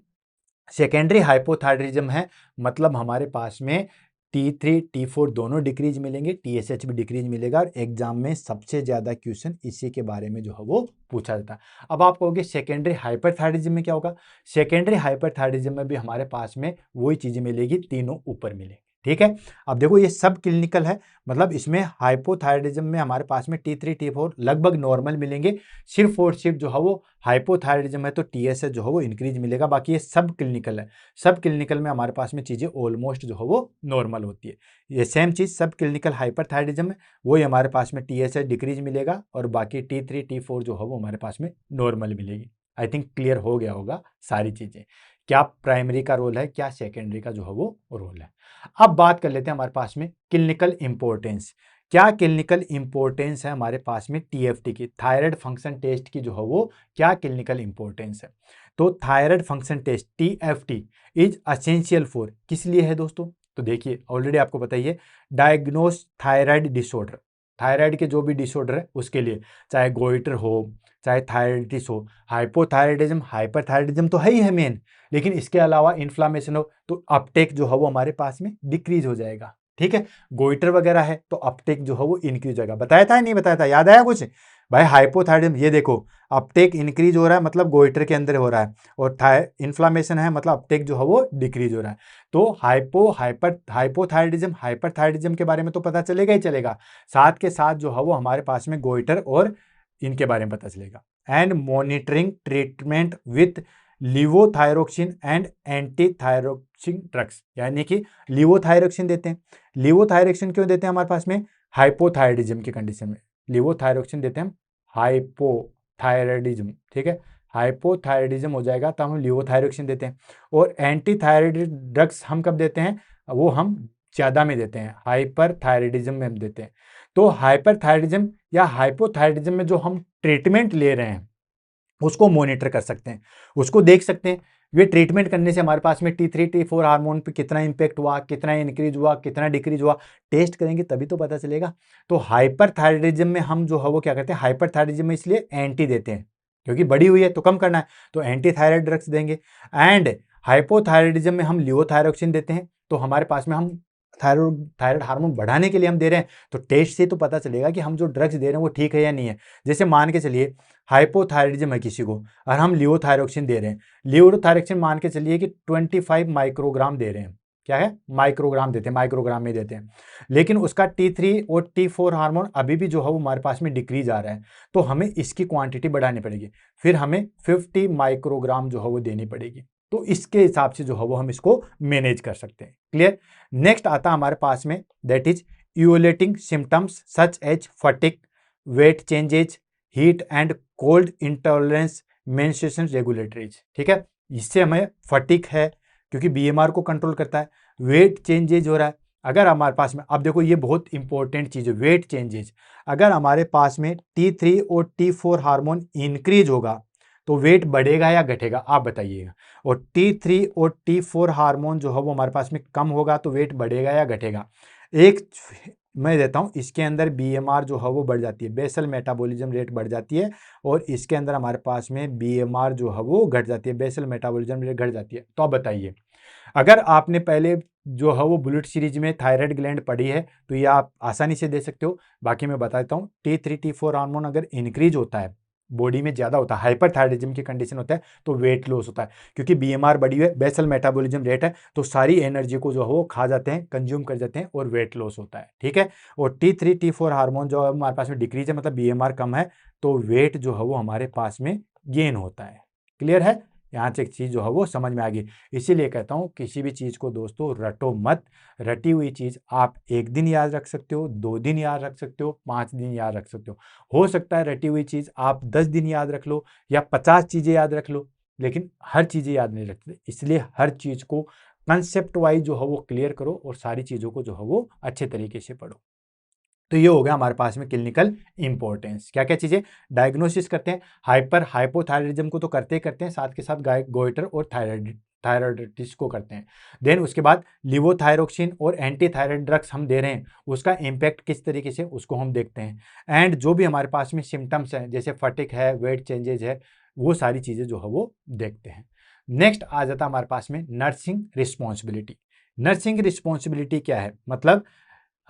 सेकेंडरी हाइपोथायराइडिज्म है मतलब हमारे पास में T3 T4 दोनों डिक्रीज मिलेंगे, TSH भी डिक्रीज मिलेगा और एग्जाम में सबसे ज्यादा क्वेश्चन इसी के बारे में जो है वो पूछा जाता है। अब आप कहोगे सेकेंडरी हाइपरथायराइडिज्म में क्या होगा? सेकेंडरी हाइपरथायराइडिज्म में भी हमारे पास में वही चीजें मिलेगी, तीनों ऊपर मिलेगी। ठीक है, अब देखो ये सब क्लिनिकल है, मतलब इसमें हाइपोथायराइडिज्म में हमारे पास में T3 T4 लगभग नॉर्मल मिलेंगे, सिर्फ और सिर्फ जो है वो हाइपोथायराइडिज्म है तो TSH जो है वो इंक्रीज मिलेगा, बाकी ये सब क्लिनिकल है। सब क्लिनिकल में हमारे पास में चीजें ऑलमोस्ट जो है वो नॉर्मल होती है। ये सेम चीज सब क्लिनिकल हाइपरथायराइडिज्म में वही हमारे पास में TSH डिक्रीज मिलेगा और बाकी T3 T4 जो है वो हमारे पास में नॉर्मल मिलेगी। आई थिंक क्लियर हो गया होगा सारी चीजें, क्या प्राइमरी का रोल है, क्या सेकेंडरी का जो है वो रोल है। अब बात कर लेते हैं हमारे पास में क्लिनिकल इंपॉर्टेंस। क्या क्लिनिकल इंपॉर्टेंस है हमारे पास में TFT की, थायराइड फंक्शन टेस्ट की जो है वो क्या क्लिनिकल इंपॉर्टेंस है? तो thyroid function test TFT is essential for, किस लिए है दोस्तों? तो देखिए ऑलरेडी आपको पता ही है, डायग्नोस थायराइड डिसऑर्डर, थायराइड के जो भी डिसऑर्डर है उसके लिए, चाहे गोइटर हो, चाहे थायराइडिस हो, हाइपोथायराइडिज्म हाइपरथायराइडिज्म तो है ही है मेन, लेकिन इसके अलावा इन्फ्लामेशन हो तो अपटेक जो है वो हमारे पास में डिक्रीज हो जाएगा। ठीक है, गोइटर वगैरह है तो अपटेक जो है वो इंक्रीज होगा। बताया था नहीं बताया था, याद आया कुछ भाई? हाइपोथायराइडिज्म ये देखो, अपटेक इंक्रीज हो रहा है मतलब गोइटर के अंदर हो रहा है, और इन्फ्लामेशन है मतलब अपटेक जो है वो डिक्रीज हो रहा है। तो हाइपोथायराइडिज्म हाइपरथायराइडिज्म के बारे में तो पता चलेगा ही चलेगा, साथ के साथ जो है वो हमारे पास में गोइटर और इनके बारे में पता चलेगा। And monitoring treatment with levothyroxine and antithyroxine drugs, यानी कि लिवोथायरोक्सिन देते हैं। लिवोथायरोक्सिन क्यों देते हैं हमारे पास में? हाइपोथायराइडिज्म की कंडीशन में लिवोथायरोक्सिन देते हैं हम, हाइपोथायराइडिज्म, ठीक है, हाइपोथायराइडिज्म हो जाएगा तो हम लिवोथायरोक्सिन देते हैं। और एंटीथायराइड ड्रग्स हम कब देते हैं? वो हम ज्यादा में देते हैं, हाइपरथायराइडिज्म में हम देते हैं। तो हाइपरथायराइडिज्म या हाइपोथायराइडिज्म में जो हम ट्रीटमेंट ले रहे हैं उसको मॉनिटर कर सकते हैं, उसको देख सकते हैं। ये ट्रीटमेंट करने से हमारे पास में T3 T4 हार्मोन पे कितना इंपैक्ट हुआ, कितना इंक्रीज हुआ, कितना डिक्रीज हुआ, टेस्ट करेंगे तभी तो पता चलेगा। तो हाइपरथायराइडिज्म में हम जो है वो क्या करते हैं, हाइपरथायराइडिज्म में इसलिए एंटी देते हैं क्योंकि बढ़ी हुई है तो कम करना है, तो एंटी थायराइड ड्रग्स देंगे। एंड हाइपोथायराइडिज्म में हम लिवोथायरोक्सिन देते हैं, तो हमारे पास में हम थायराइड हार्मोन बढ़ाने के लिए हम दे रहे हैं, तो टेस्ट से तो पता चलेगा कि हम जो ड्रग्स दे रहे हैं वो ठीक है या नहीं है। जैसे मान के चलिए हाइपोथायराइडिज्म है किसी को और हम लिवोथायरोक्सिन दे रहे हैं, लिवोथायरोक्सिन मान के चलिए कि 25 माइक्रोग्राम दे रहे हैं, क्या है माइक्रोग्राम देते हैं, माइक्रोग्राम में देते हैं, लेकिन उसका T3 और T4 हार्मोन अभी भी जो है वो हमारे पास में डिक्रीज आ रहा है, तो हमें इसकी क्वांटिटी बढ़ानी पड़ेगी, फिर हमें 50 माइक्रोग्राम जो है वो देनी पड़ेगी। तो इसके हिसाब से जो है वो हम इसको मैनेज कर सकते हैं। क्लियर? नेक्स्ट आता हमारे पास में that is evaluating symptoms such as fatigue, weight changes, heat and cold intolerance, menstruation irregularities. ठीक है, इससे हमें फटिक है क्योंकि BMR को कंट्रोल करता है, वेट चेंजेज हो रहा है। अगर हमारे पास में, अब देखो ये बहुत इंपॉर्टेंट चीज है वेट चेंजेज, अगर हमारे पास में T3 और T4 हार्मोन इंक्रीज होगा तो वेट बढ़ेगा या घटेगा, आप बताइएगा। और T3 और T4 हार्मोन जो है वो हमारे पास में कम होगा तो वेट बढ़ेगा या घटेगा। एक मैं देता हूं, इसके अंदर BMR जो है वो बढ़ जाती है, बेसल मेटाबॉलिज्म रेट बढ़ जाती है, और इसके अंदर हमारे पास में BMR जो है वो घट जाती है, बेसल मेटाबॉलिज्म रेट घट जाती है। तो आप बताइए, अगर आपने पहले जो है वो बुलेट सीरीज में थायराइड ग्लैंड पढ़ी है तो ये आप आसानी से दे सकते हो। बाकी मैं बता देता हूँ, T3 T4 हार्मोन अगर इंक्रीज होता है, बॉडी में ज्यादा होता है, हाइपरथायराइडिज्म की कंडीशन होता है तो वेट लॉस होता है, क्योंकि BMR बढ़ी हुई है, बेसल मेटाबॉलिज्म रेट है, तो सारी एनर्जी को जो है वो खा जाते हैं, कंज्यूम कर जाते हैं और वेट लॉस होता है। ठीक है, और T3 T4 हार्मोन जो है हमारे पास में डिक्रीज है, मतलब BMR कम है, तो वेट जो है वो हमारे पास में गेन होता है। क्लियर है? यहाँ से एक चीज जो है वो समझ में आ गई। इसीलिए कहता हूँ किसी भी चीज को दोस्तों रटो मत, रटी हुई चीज आप एक दिन याद रख सकते हो, 2 दिन याद रख सकते हो, 5 दिन याद रख सकते हो सकता है रटी हुई चीज आप 10 दिन याद रख लो या 50 चीजें याद रख लो, लेकिन हर चीजें याद नहीं रखते। इसलिए हर चीज को कंसेप्ट वाइज जो है वो क्लियर करो और सारी चीजों को जो है वो अच्छे तरीके से पढ़ो। तो ये हो गया हमारे पास में क्लिनिकल इंपॉर्टेंस। क्या क्या चीजें डायग्नोसिस करते हैं, हाइपोथायराइडिज्म को तो करते ही करते हैं, साथ के साथ गोइटर और थायराइडिटिस को करते हैं। देन उसके बाद लिवोथायरोक्सिन और एंटी थायराइड ड्रग्स हम दे रहे हैं, उसका इंपैक्ट किस तरीके से उसको हम देखते हैं। एंड जो भी हमारे पास में सिम्टम्स हैं जैसे फटिक है, वेट चेंजेज है, वो सारी चीजें जो है वो देखते हैं। नेक्स्ट आ जाता है हमारे पास में नर्सिंग रिस्पॉन्सिबिलिटी। नर्सिंग रिस्पॉन्सिबिलिटी क्या है, मतलब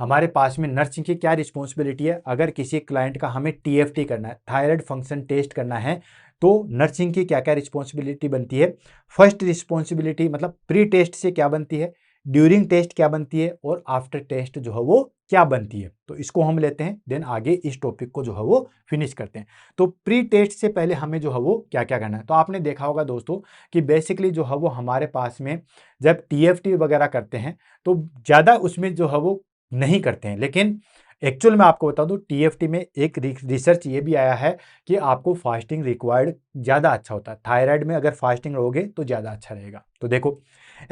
हमारे पास में नर्सिंग की क्या रिस्पॉन्सिबिलिटी है। अगर किसी क्लाइंट का हमें टीएफटी करना है, थायराइड फंक्शन टेस्ट करना है, तो नर्सिंग की क्या क्या रिस्पॉन्सिबिलिटी बनती है। फर्स्ट रिस्पॉन्सिबिलिटी मतलब प्री टेस्ट से क्या बनती है, ड्यूरिंग टेस्ट क्या बनती है, और आफ्टर टेस्ट जो है वो क्या बनती है। तो इसको हम लेते हैं, देन आगे इस टॉपिक को जो है वो फिनिश करते हैं। तो प्री टेस्ट से पहले हमें जो है वो क्या क्या करना है, तो आपने देखा होगा दोस्तों कि बेसिकली जो है वो हमारे पास में जब टीएफटी वगैरह करते हैं तो ज़्यादा उसमें जो है वो नहीं करते हैं, लेकिन एक्चुअल में आपको बता दूं टीएफटी में एक रिसर्च ये भी आया है कि आपको फास्टिंग रिक्वायर्ड ज़्यादा अच्छा होता है। थायराइड में अगर फास्टिंग रहोगे तो ज़्यादा अच्छा रहेगा। तो देखो,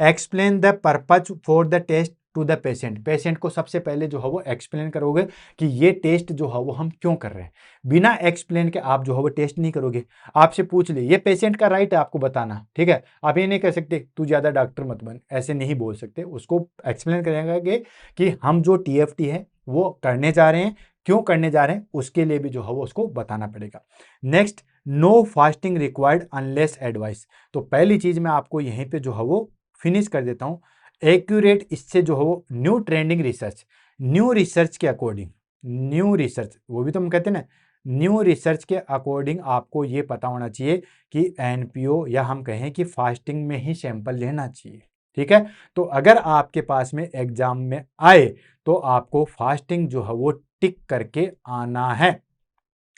explain the purpose for the test to the patient. Patient को सबसे पहले जो है वो एक्सप्लेन करोगे कि ये टेस्ट जो है वो हम क्यों कर रहे हैं। बिना एक्सप्लेन के आप जो है वो टेस्ट नहीं करोगे। आपसे पूछ ले, ये पेशेंट का राइट है आपको बताना, ठीक है। आप ये नहीं कह सकते तू ज़्यादा डॉक्टर मत बन, ऐसे नहीं बोल सकते। उसको एक्सप्लेन करेंगे कि हम जो टीएफटी है वो करने जा रहे हैं, क्यों करने जा रहे हैं, उसके लिए भी जो है वो उसको बताना पड़ेगा। Next, no fasting required unless advice. तो पहली चीज मैं आपको यहीं पे जो है वो फिनिश कर देता हूं। एक्यूरेट, इससे जो है वो new trending research, new research के अकॉर्डिंग, न्यू रिसर्च वो भी तो हम कहते हैं ना, न्यू रिसर्च के अकॉर्डिंग आपको ये पता होना चाहिए कि एनपीओ या हम कहें कि फास्टिंग में ही सैंपल लेना चाहिए, ठीक है। तो अगर आपके पास में एग्जाम में आए तो आपको फास्टिंग जो है वो टिक करके आना है।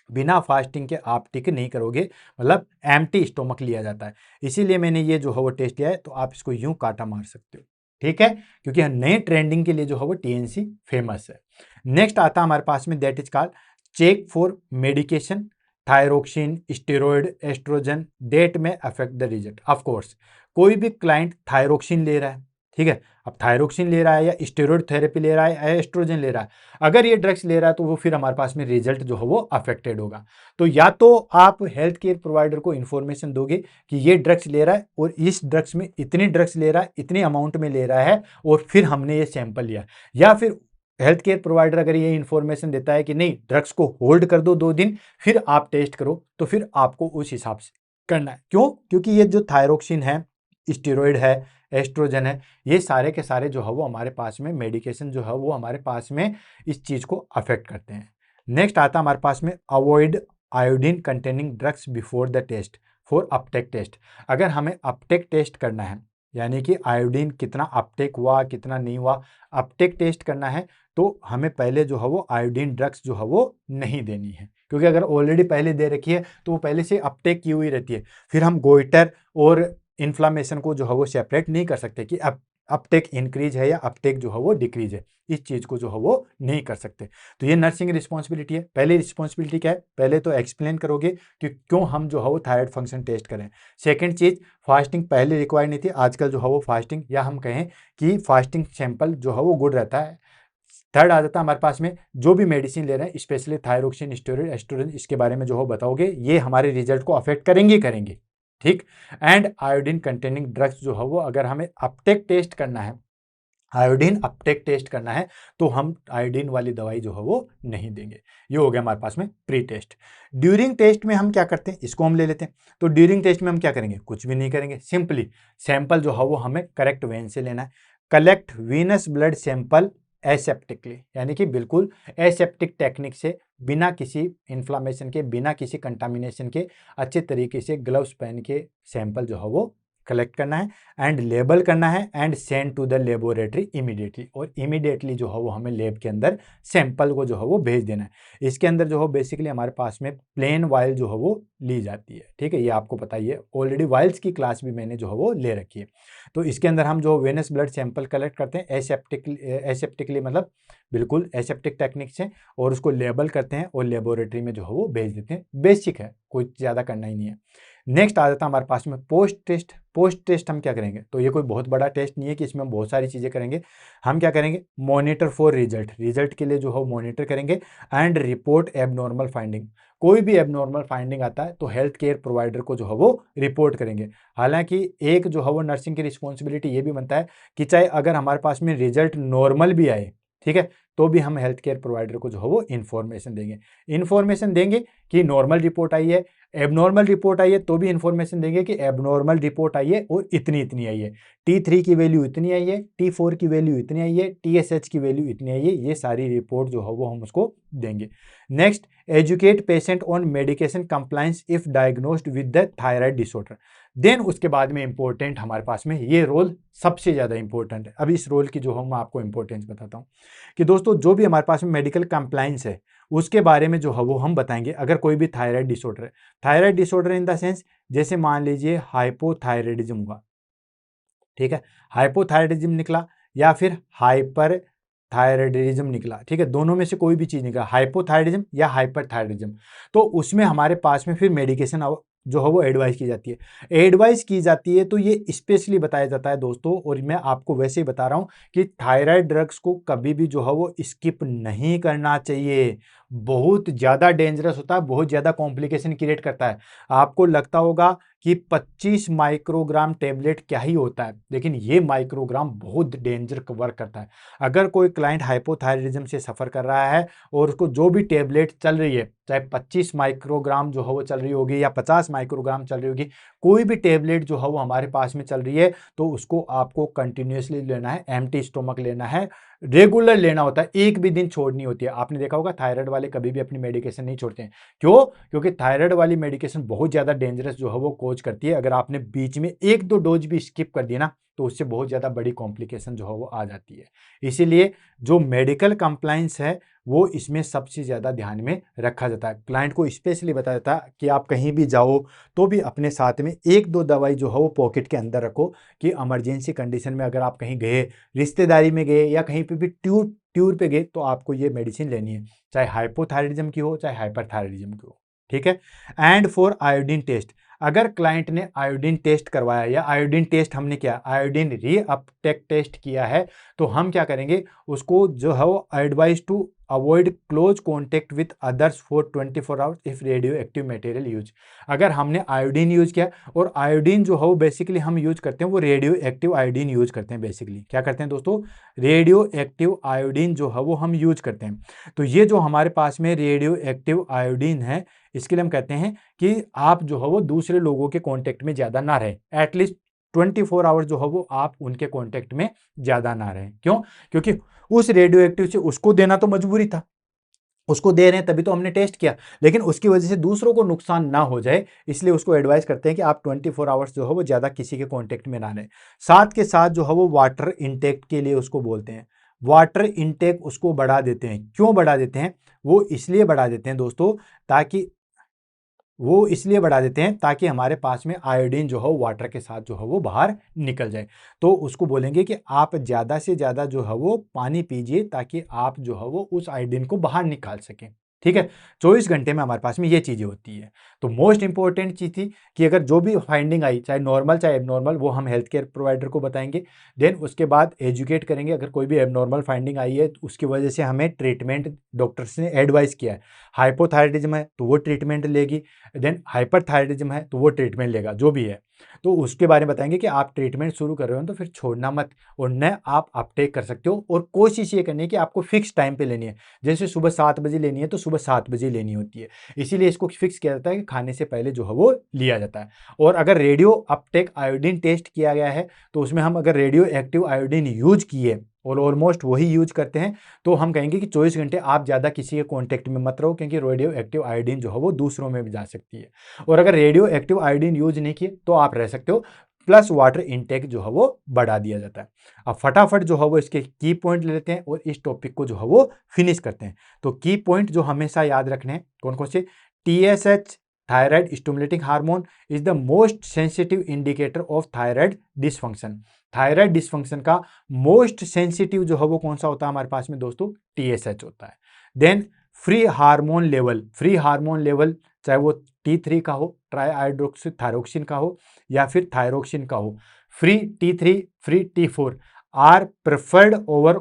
बिना फास्टिंग के आप टिक नहीं करोगे, मतलब एम्प्टी स्टोमक लिया जाता है। इसीलिए मैंने ये जो है वो टेस्ट लिया है, तो आप इसको यूं काटा मार सकते हो, ठीक है, क्योंकि नए ट्रेंडिंग के लिए जो है वो टीएनसी फेमस है। नेक्स्ट आता है हमारे पास में, that is called check for medication, thyroxine, steroid, oestrogen, that may affect the result. Of course कोई भी क्लाइंट थायरोक्सिन ले रहा है, ठीक है, अब थायरोक्सिन ले रहा है या स्टेरॉयड थेरेपी ले रहा है या एस्ट्रोजन ले रहा है, अगर ये ड्रग्स ले रहा है तो वो फिर हमारे पास में रिजल्ट जो है वो अफेक्टेड होगा। तो या तो आप हेल्थ केयर प्रोवाइडर को इन्फॉर्मेशन दोगे कि ये ड्रग्स ले रहा है और इस ड्रग्स में इतनी ड्रग्स ले रहा है, इतनी अमाउंट में ले रहा है, और फिर हमने ये सैंपल लिया। या फिर हेल्थ केयर प्रोवाइडर अगर ये इन्फॉर्मेशन देता है कि नहीं, ड्रग्स को होल्ड कर दो 2 दिन, फिर आप टेस्ट करो, तो फिर आपको उस हिसाब से करना है। क्यों? क्योंकि ये जो थायरोक्सिन है, स्टेरॉयड है, एस्ट्रोजन है, ये सारे के सारे जो है वो हमारे पास में मेडिकेशन जो है वो हमारे पास में इस चीज को अफेक्ट करते हैं। नेक्स्ट आता है हमारे पास में avoid iodine containing drugs before the test for uptake test. अगर हमें अपटेक टेस्ट करना है, यानी कि आयोडीन कितना अपटेक हुआ कितना नहीं हुआ, अपटेक टेस्ट करना है, तो हमें पहले जो है वो आयोडीन ड्रग्स जो है वो नहीं देनी है। क्योंकि अगर ऑलरेडी पहले दे रखी है तो वो पहले से अपटेक की हुई रहती है। फिर हम गोइटर और इन्फ्लामेशन को जो है वो सेपरेट नहीं कर सकते कि अब अपटेक इंक्रीज है या अपटेक जो है वो डिक्रीज है, इस चीज को जो है वो नहीं कर सकते। तो ये नर्सिंग रिस्पॉन्सिबिलिटी है। पहले रिस्पॉन्सिबिलिटी क्या है, पहले तो एक्सप्लेन करोगे कि क्यों हम जो है वो थायराइड फंक्शन टेस्ट करें। सेकंड चीज, फास्टिंग पहले रिक्वायर नहीं थी, आजकल जो है वो फास्टिंग या हम कहें कि फास्टिंग सैंपल जो है वो गुड रहता है। थर्ड आ जाता है हमारे पास में, जो भी मेडिसिन ले रहे हैं, स्पेशली थायरोक्सिन, स्टेरॉइड, एस्ट्रोजन, इसके बारे में जो हो बताओगे, ये हमारे रिजल्ट को अफेक्ट करेंगे करेंगे, ठीक। एंड आयोडीन कंटेनिंग ड्रग्स जो है वो अगर हमें अपटेक टेस्ट करना है, आयोडीन अपटेक टेस्ट करना है, तो हम आयोडीन वाली दवाई जो है वो नहीं देंगे। ये हो गया हमारे पास में प्री टेस्ट। ड्यूरिंग टेस्ट में हम क्या करते हैं, इसको हम ले लेते हैं। तो ड्यूरिंग टेस्ट में हम क्या करेंगे, कुछ भी नहीं करेंगे, सिंपली सैंपल जो है वो हमें करेक्ट वेन से लेना है। कलेक्ट वीनस ब्लड सैंपल एसेप्टिकली, यानी कि बिल्कुल एसेप्टिक टेक्निक से, बिना किसी इन्फ्लामेशन के, बिना किसी कंटामिनेशन के, अच्छे तरीके से ग्लव्स पहन के सैंपल जो है वो कलेक्ट करना है एंड लेबल करना है and send to the laboratory immediately. और इमीडिएटली जो है वो हमें लैब के अंदर सैंपल को जो है वो भेज देना है। इसके अंदर जो है बेसिकली हमारे पास में प्लेन वायल जो है वो ली जाती है, ठीक है, ये आपको पता ही है, ऑलरेडी वायल्स की क्लास भी मैंने जो है वो ले रखी है। तो इसके अंदर हम जो वेनस ब्लड सैंपल कलेक्ट करते हैं एसेप्टिकली मतलब बिल्कुल एसेप्टिक टेक्निक से, और उसको लेबल करते हैं और लेबोरेटरी में जो है वो भेज देते हैं। बेसिक है, कोई ज़्यादा करना ही नहीं है। नेक्स्ट आ जाता है हमारे पास में पोस्ट टेस्ट। पोस्ट टेस्ट हम क्या करेंगे, तो ये कोई बहुत बड़ा टेस्ट नहीं है कि इसमें हम बहुत सारी चीज़ें करेंगे। हम क्या करेंगे, मॉनिटर फॉर रिजल्ट, रिजल्ट के लिए जो है मॉनिटर करेंगे एंड रिपोर्ट एबनॉर्मल फाइंडिंग। कोई भी एबनॉर्मल फाइंडिंग आता है तो हेल्थ केयर प्रोवाइडर को जो है वो रिपोर्ट करेंगे। हालांकि एक जो है वो नर्सिंग की रिस्पॉन्सिबिलिटी ये भी बनता है कि चाहे अगर हमारे पास में रिजल्ट नॉर्मल भी आए, ठीक है, तो भी हम हेल्थ केयर प्रोवाइडर को जो है वो इन्फॉर्मेशन देंगे। इन्फॉर्मेशन देंगे कि नॉर्मल रिपोर्ट आई है, एबनॉर्मल रिपोर्ट आई है तो भी इंफॉर्मेशन देंगे कि एबनॉर्मल रिपोर्ट आई है और इतनी इतनी आई है, T3 की वैल्यू इतनी आई है, T4 की वैल्यू इतनी आई है, TSH की वैल्यू इतनी आई है, ये सारी रिपोर्ट जो है वो हम उसको देंगे। Next, educate patient on medication compliance if diagnosed with the thyroid disorder. Then उसके बाद में इंपॉर्टेंट हमारे पास में ये रोल सबसे ज्यादा इंपॉर्टेंट है। अब इस रोल की जो हम आपको इंपॉर्टेंस बताता हूँ कि दोस्तों जो भी हमारे पास में मेडिकल कंप्लायंस है उसके बारे में जो है वो हम बताएंगे। अगर कोई भी थायराइड डिसऑर्डर है, thyroid disorder in the sense जैसे मान लीजिए हाइपोथायराइडिज्म हुआ, ठीक है, हाइपोथायराइडिज्म निकला या फिर हाइपर थायराइडिज्म निकला, ठीक है, दोनों में से कोई भी चीज निकला, हाइपोथायराइडिज्म या हाइपरथायराइडिज्म, तो उसमें हमारे पास में फिर मेडिकेशन जो है वो एडवाइस की जाती है। एडवाइस की जाती है तो ये स्पेशली बताया जाता है दोस्तों, और मैं आपको वैसे ही बता रहा हूं कि थायराइड ड्रग्स को कभी भी जो है वो स्किप नहीं करना चाहिए। बहुत ज्यादा डेंजरस होता है, बहुत ज्यादा कॉम्प्लिकेशन क्रिएट करता है। आपको लगता होगा कि 25 माइक्रोग्राम टेबलेट क्या ही होता है, लेकिन ये माइक्रोग्राम बहुत डेंजर वर्क करता है। अगर कोई क्लाइंट हाइपोथायराइडिज्म से सफर कर रहा है और उसको जो भी टेबलेट चल रही है, चाहे 25 माइक्रोग्राम जो है वो चल रही होगी या 50 माइक्रोग्राम चल रही होगी, कोई भी टेबलेट जो है वो हमारे पास में चल रही है, तो उसको आपको कंटिन्यूअसली लेना है, एम्प्टी स्टोमक लेना है, रेगुलर लेना होता है, एक भी दिन छोड़नी होती है। आपने देखा होगा थायराइड वाले कभी भी अपनी मेडिकेशन नहीं छोड़ते हैं। क्यों? क्योंकि थायराइड वाली मेडिकेशन बहुत ज्यादा डेंजरस जो है वो कोज करती है। अगर आपने बीच में एक दो डोज भी स्किप कर दिया ना, तो उससे बहुत ज्यादा बड़ी कॉम्प्लिकेशन जो है वो आ जाती है। इसीलिए जो मेडिकल कंप्लायंस है वो इसमें सबसे ज्यादा ध्यान में रखा जाता है। क्लाइंट को स्पेशली बताया जाता है कि आप कहीं भी जाओ तो भी अपने साथ में एक दो दवाई जो है वो पॉकेट के अंदर रखो, कि इमरजेंसी कंडीशन में अगर आप कहीं गए, रिश्तेदारी में गए या कहीं पे भी ट्यूर पे गए, तो आपको ये मेडिसिन लेनी है, चाहे हाइपोथायराइडिज्म की हो चाहे हाइपरथायराइडिज्म की हो, ठीक है। एंड फॉर आयोडीन टेस्ट, अगर क्लाइंट ने आयोडीन टेस्ट करवाया या आयोडीन टेस्ट हमने किया, आयोडीन रीअपटेक टेस्ट किया है, तो हम क्या करेंगे, उसको जो है वो advise to avoid close contact with others for 24 hours if radio active material use. अगर हमने आयोडीन यूज किया, और आयोडीन जो है वो बेसिकली हम यूज करते हैं वो रेडियो एक्टिव आयोडीन यूज करते हैं। बेसिकली क्या करते हैं दोस्तों, रेडियो एक्टिव आयोडीन जो है वो हम यूज करते हैं। तो ये जो हमारे पास में रेडियो एक्टिव आयोडीन है, इसके लिए हम कहते हैं कि आप जो है वो दूसरे लोगों के कांटेक्ट में ज्यादा ना रहें, एटलीस्ट 24 आवर्स जो है वो आप उनके कांटेक्ट में ज्यादा ना रहें। क्यों? क्योंकि उस रेडियो एक्टिव से उसको देना तो मजबूरी था, उसको दे रहे हैं तभी तो हमने टेस्ट किया, लेकिन उसकी वजह से दूसरों को नुकसान ना हो जाए, इसलिए उसको एडवाइस करते हैं कि आप 24 आवर्स जो है वो ज्यादा किसी के कांटेक्ट में ना रहें। साथ के साथ जो है वो वाटर इनटेक के लिए उसको बोलते हैं, वाटर इनटेक उसको बढ़ा देते हैं। क्यों बढ़ा देते हैं? वो इसलिए बढ़ा देते हैं दोस्तों, ताकि वो इसलिए बढ़ा देते हैं ताकि हमारे पास में आयोडीन जो है वाटर के साथ जो है वो बाहर निकल जाए। तो उसको बोलेंगे कि आप ज़्यादा से ज़्यादा जो है वो पानी पीजिए, ताकि आप जो है वो उस आयोडीन को बाहर निकाल सकें, ठीक है। 24 घंटे में हमारे पास में ये चीज़ें होती है। तो मोस्ट इंपॉर्टेंट चीज़ थी कि अगर जो भी फाइंडिंग आई, चाहे नॉर्मल चाहे एबनॉर्मल, वो हम हेल्थ केयर प्रोवाइडर को बताएंगे। देन उसके बाद एजुकेट करेंगे, अगर कोई भी एबनॉर्मल फाइंडिंग आई है तो उसकी वजह से हमें ट्रीटमेंट डॉक्टर्स ने एडवाइस किया है। हाइपोथायराइडिज्म है तो वो ट्रीटमेंट लेगी, देन हाइपरथायराइडिज्म है तो वो ट्रीटमेंट लेगा, जो भी है। तो उसके बारे में बताएंगे कि आप ट्रीटमेंट शुरू कर रहे हो तो फिर छोड़ना मत, और न आप अपटेक कर सकते हो, और कोशिश ये करनी है कि आपको फिक्स टाइम पे लेनी है। जैसे सुबह 7 बजे लेनी है तो सुबह 7 बजे लेनी होती है, इसीलिए इसको फिक्स किया जाता है कि खाने से पहले जो है वो लिया जाता है। और अगर रेडियो अपटेक आयोडीन टेस्ट किया गया है, तो उसमें हम अगर रेडियो एक्टिव आयोडीन यूज किए और ऑलमोस्ट वही यूज करते हैं, तो हम कहेंगे कि 24 घंटे आप ज़्यादा किसी के कॉन्टेक्ट में मत रहो, क्योंकि रेडियो एक्टिव आयोडीन जो है वो दूसरों में भी जा सकती है। और अगर रेडियो एक्टिव आयोडीन यूज नहीं किए तो आप रह सकते हो। प्लस वाटर इनटेक जो है वो बढ़ा दिया जाता है। अब फटाफट जो है वो इसके की पॉइंट ले लेते हैं और इस टॉपिक को जो है वो फिनिश करते हैं। तो की पॉइंट जो हमेशा याद रखने हैं कौन कौन से, TSH thyroid stimulating hormone is the most sensitive indicator of thyroid dysfunction. Thyroid dysfunction का मोस्ट सेंसिटिव जो है वो कौन सा होता है हमारे पास में दोस्तों, TSH होता है। देन फ्री हार्मोन लेवल चाहे वो T3 का हो, ट्राई हाइड्रोक्सी थायरोक्सिन का हो या फिर थायरोक्सिन का हो, free T3 free T4 are preferred over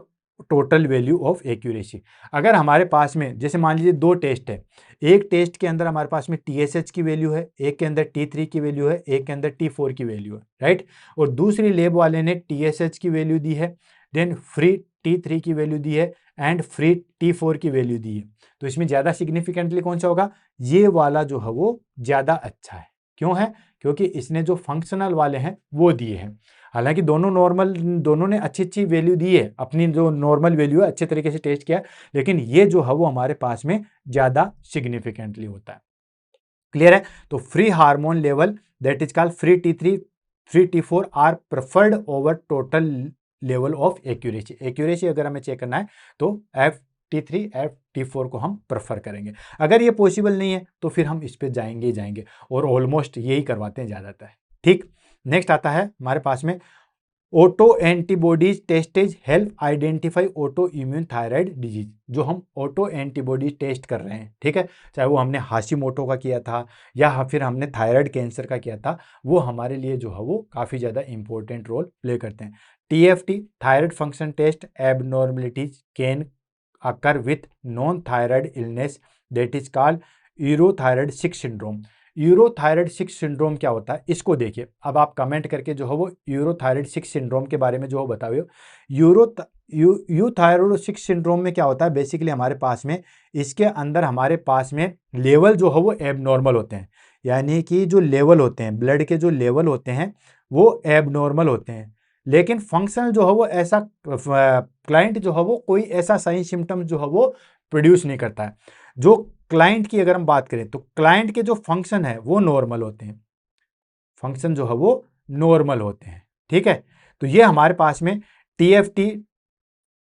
total value of accuracy. अगर हमारे पास में जैसे मान लीजिए दो टेस्ट है, एक टेस्ट के अंदर हमारे पास में TSH की वैल्यू है, एक के अंदर T3 की वैल्यू है, एक के अंदर T4 की वैल्यू है, राइट। और दूसरी लेब वाले ने TSH की वैल्यू दी है, देन फ्री T3 की वैल्यू दी है एंड फ्री T4 की वैल्यू दी है, तो इसमें ज़्यादा सिग्निफिकेंटली कौन सा होगा? ये वाला जो है वो ज़्यादा अच्छा है। क्यों है? क्योंकि इसने जो फंक्शनल वाले हैं वो दिए हैं। हालांकि दोनों ने अच्छी अच्छी वैल्यू दी है, अपनी जो नॉर्मल वैल्यू है अच्छे तरीके से टेस्ट किया है, लेकिन ये जो है वो हमारे पास में ज़्यादा सिग्निफिकेंटली होता है। क्लियर है? तो free hormone level that is called free T3 free T4 are preferred over total level of accuracy. Accuracy अगर हमें चेक करना है तो FT3 FT4 को हम प्रेफर करेंगे। अगर ये पॉसिबल नहीं है तो फिर हम इस पे जाएंगे ही जाएंगे, और ऑलमोस्ट यही करवाते हैं ज़्यादातर। ठीक, नेक्स्ट आता है हमारे पास में auto antibodies tests help identify auto immune thyroid disease. जो हम ऑटो एंटीबॉडीज टेस्ट कर रहे हैं, ठीक है, चाहे वो हमने हाशिमोटो का किया था या फिर हमने थायराइड कैंसर का किया था, वो हमारे लिए जो है वो काफ़ी ज़्यादा इंपॉर्टेंट रोल प्ले करते हैं। TFT thyroid function test abnormalities can occur with non thyroid illness that is called euthyroid 6 syndrome. Euthyroid 6 syndrome क्या होता है इसको देखिए। अब आप कमेंट करके जो है वो यूरोथायराइड 6 सिंड्रोम के बारे में जो है बताओ। यूथायराइड 6 सिंड्रोम में क्या होता है? बेसिकली हमारे पास में इसके अंदर हमारे पास में लेवल जो है वो एबनॉर्मल होते हैं, यानी कि जो लेवल होते हैं ब्लड के, जो लेवल होते हैं वो एबनॉर्मल होते हैं, लेकिन फंक्शनल जो है वो ऐसा क्लाइंट जो है वो कोई ऐसा साइन सिम्टम जो है वो प्रोड्यूस नहीं करता है। जो क्लाइंट की अगर हम बात करें तो क्लाइंट के जो फंक्शन है वो नॉर्मल होते हैं, फंक्शन जो है वो नॉर्मल होते हैं। ठीक है, तो ये हमारे पास में TFT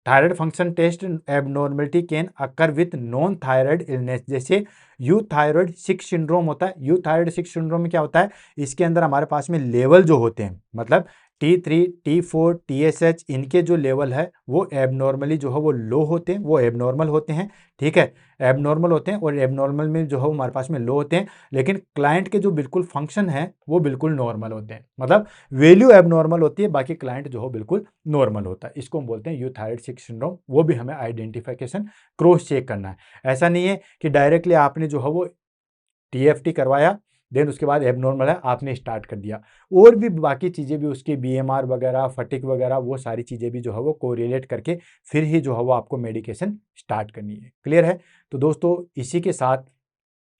thyroid function test abnormality can occur with non thyroid illness. जैसे यूथायराइड 6 सिंड्रोम होता है। यूथायराइड 6 सिंड्रोम में क्या होता है? इसके अंदर हमारे पास में लेवल जो होते हैं, मतलब T3 T4 TSH, इनके जो लेवल है वो एबनॉर्मली जो है वो लो होते हैं, वो एबनॉर्मल होते हैं। ठीक है, एबनॉर्मल होते हैं, और एबनॉर्मल में जो है हमारे पास में लो होते हैं, लेकिन क्लाइंट के जो बिल्कुल फंक्शन है वो बिल्कुल नॉर्मल होते हैं, मतलब वैल्यू एबनॉर्मल होती है, बाकी क्लाइंट जो हो बिल्कुल नॉर्मल होता है। इसको हम बोलते हैं यूथायराइड 6 सिंड्रोम। वो भी हमें आइडेंटिफिकेशन क्रॉस चेक करना है। ऐसा नहीं है कि डायरेक्टली आपने जो है वो TFT करवाया देन उसके बाद एबनॉर्मल है आपने स्टार्ट कर दिया, और भी बाकी चीज़ें भी उसकी BMR वगैरह फटिक वगैरह वो सारी चीज़ें भी जो है वो कोरिलेट करके फिर ही जो है वो आपको मेडिकेशन स्टार्ट करनी है। क्लियर है? तो दोस्तों इसी के साथ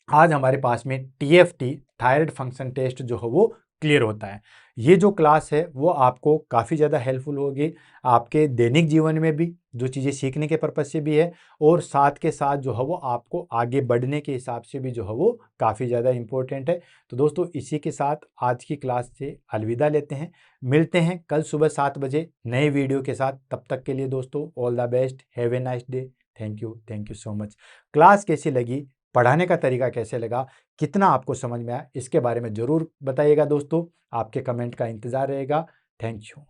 आज हमारे पास में TFT थायराइड फंक्शन टेस्ट जो है वो क्लियर होता है। ये जो क्लास है वो आपको काफ़ी ज़्यादा हेल्पफुल होगी आपके दैनिक जीवन में भी, जो चीज़ें सीखने के पर्पज़ से भी है, और साथ के साथ जो है वो आपको आगे बढ़ने के हिसाब से भी जो है वो काफ़ी ज़्यादा इंपॉर्टेंट है। तो दोस्तों इसी के साथ आज की क्लास से अलविदा लेते हैं। मिलते हैं कल सुबह 7 बजे नए वीडियो के साथ। तब तक के लिए दोस्तों all the best, have a nice day. Thank you so much. Class कैसी लगी, पढ़ाने का तरीका कैसे लगा, कितना आपको समझ में आया, इसके बारे में ज़रूर बताइएगा दोस्तों। आपके कमेंट का इंतज़ार रहेगा। Thank you.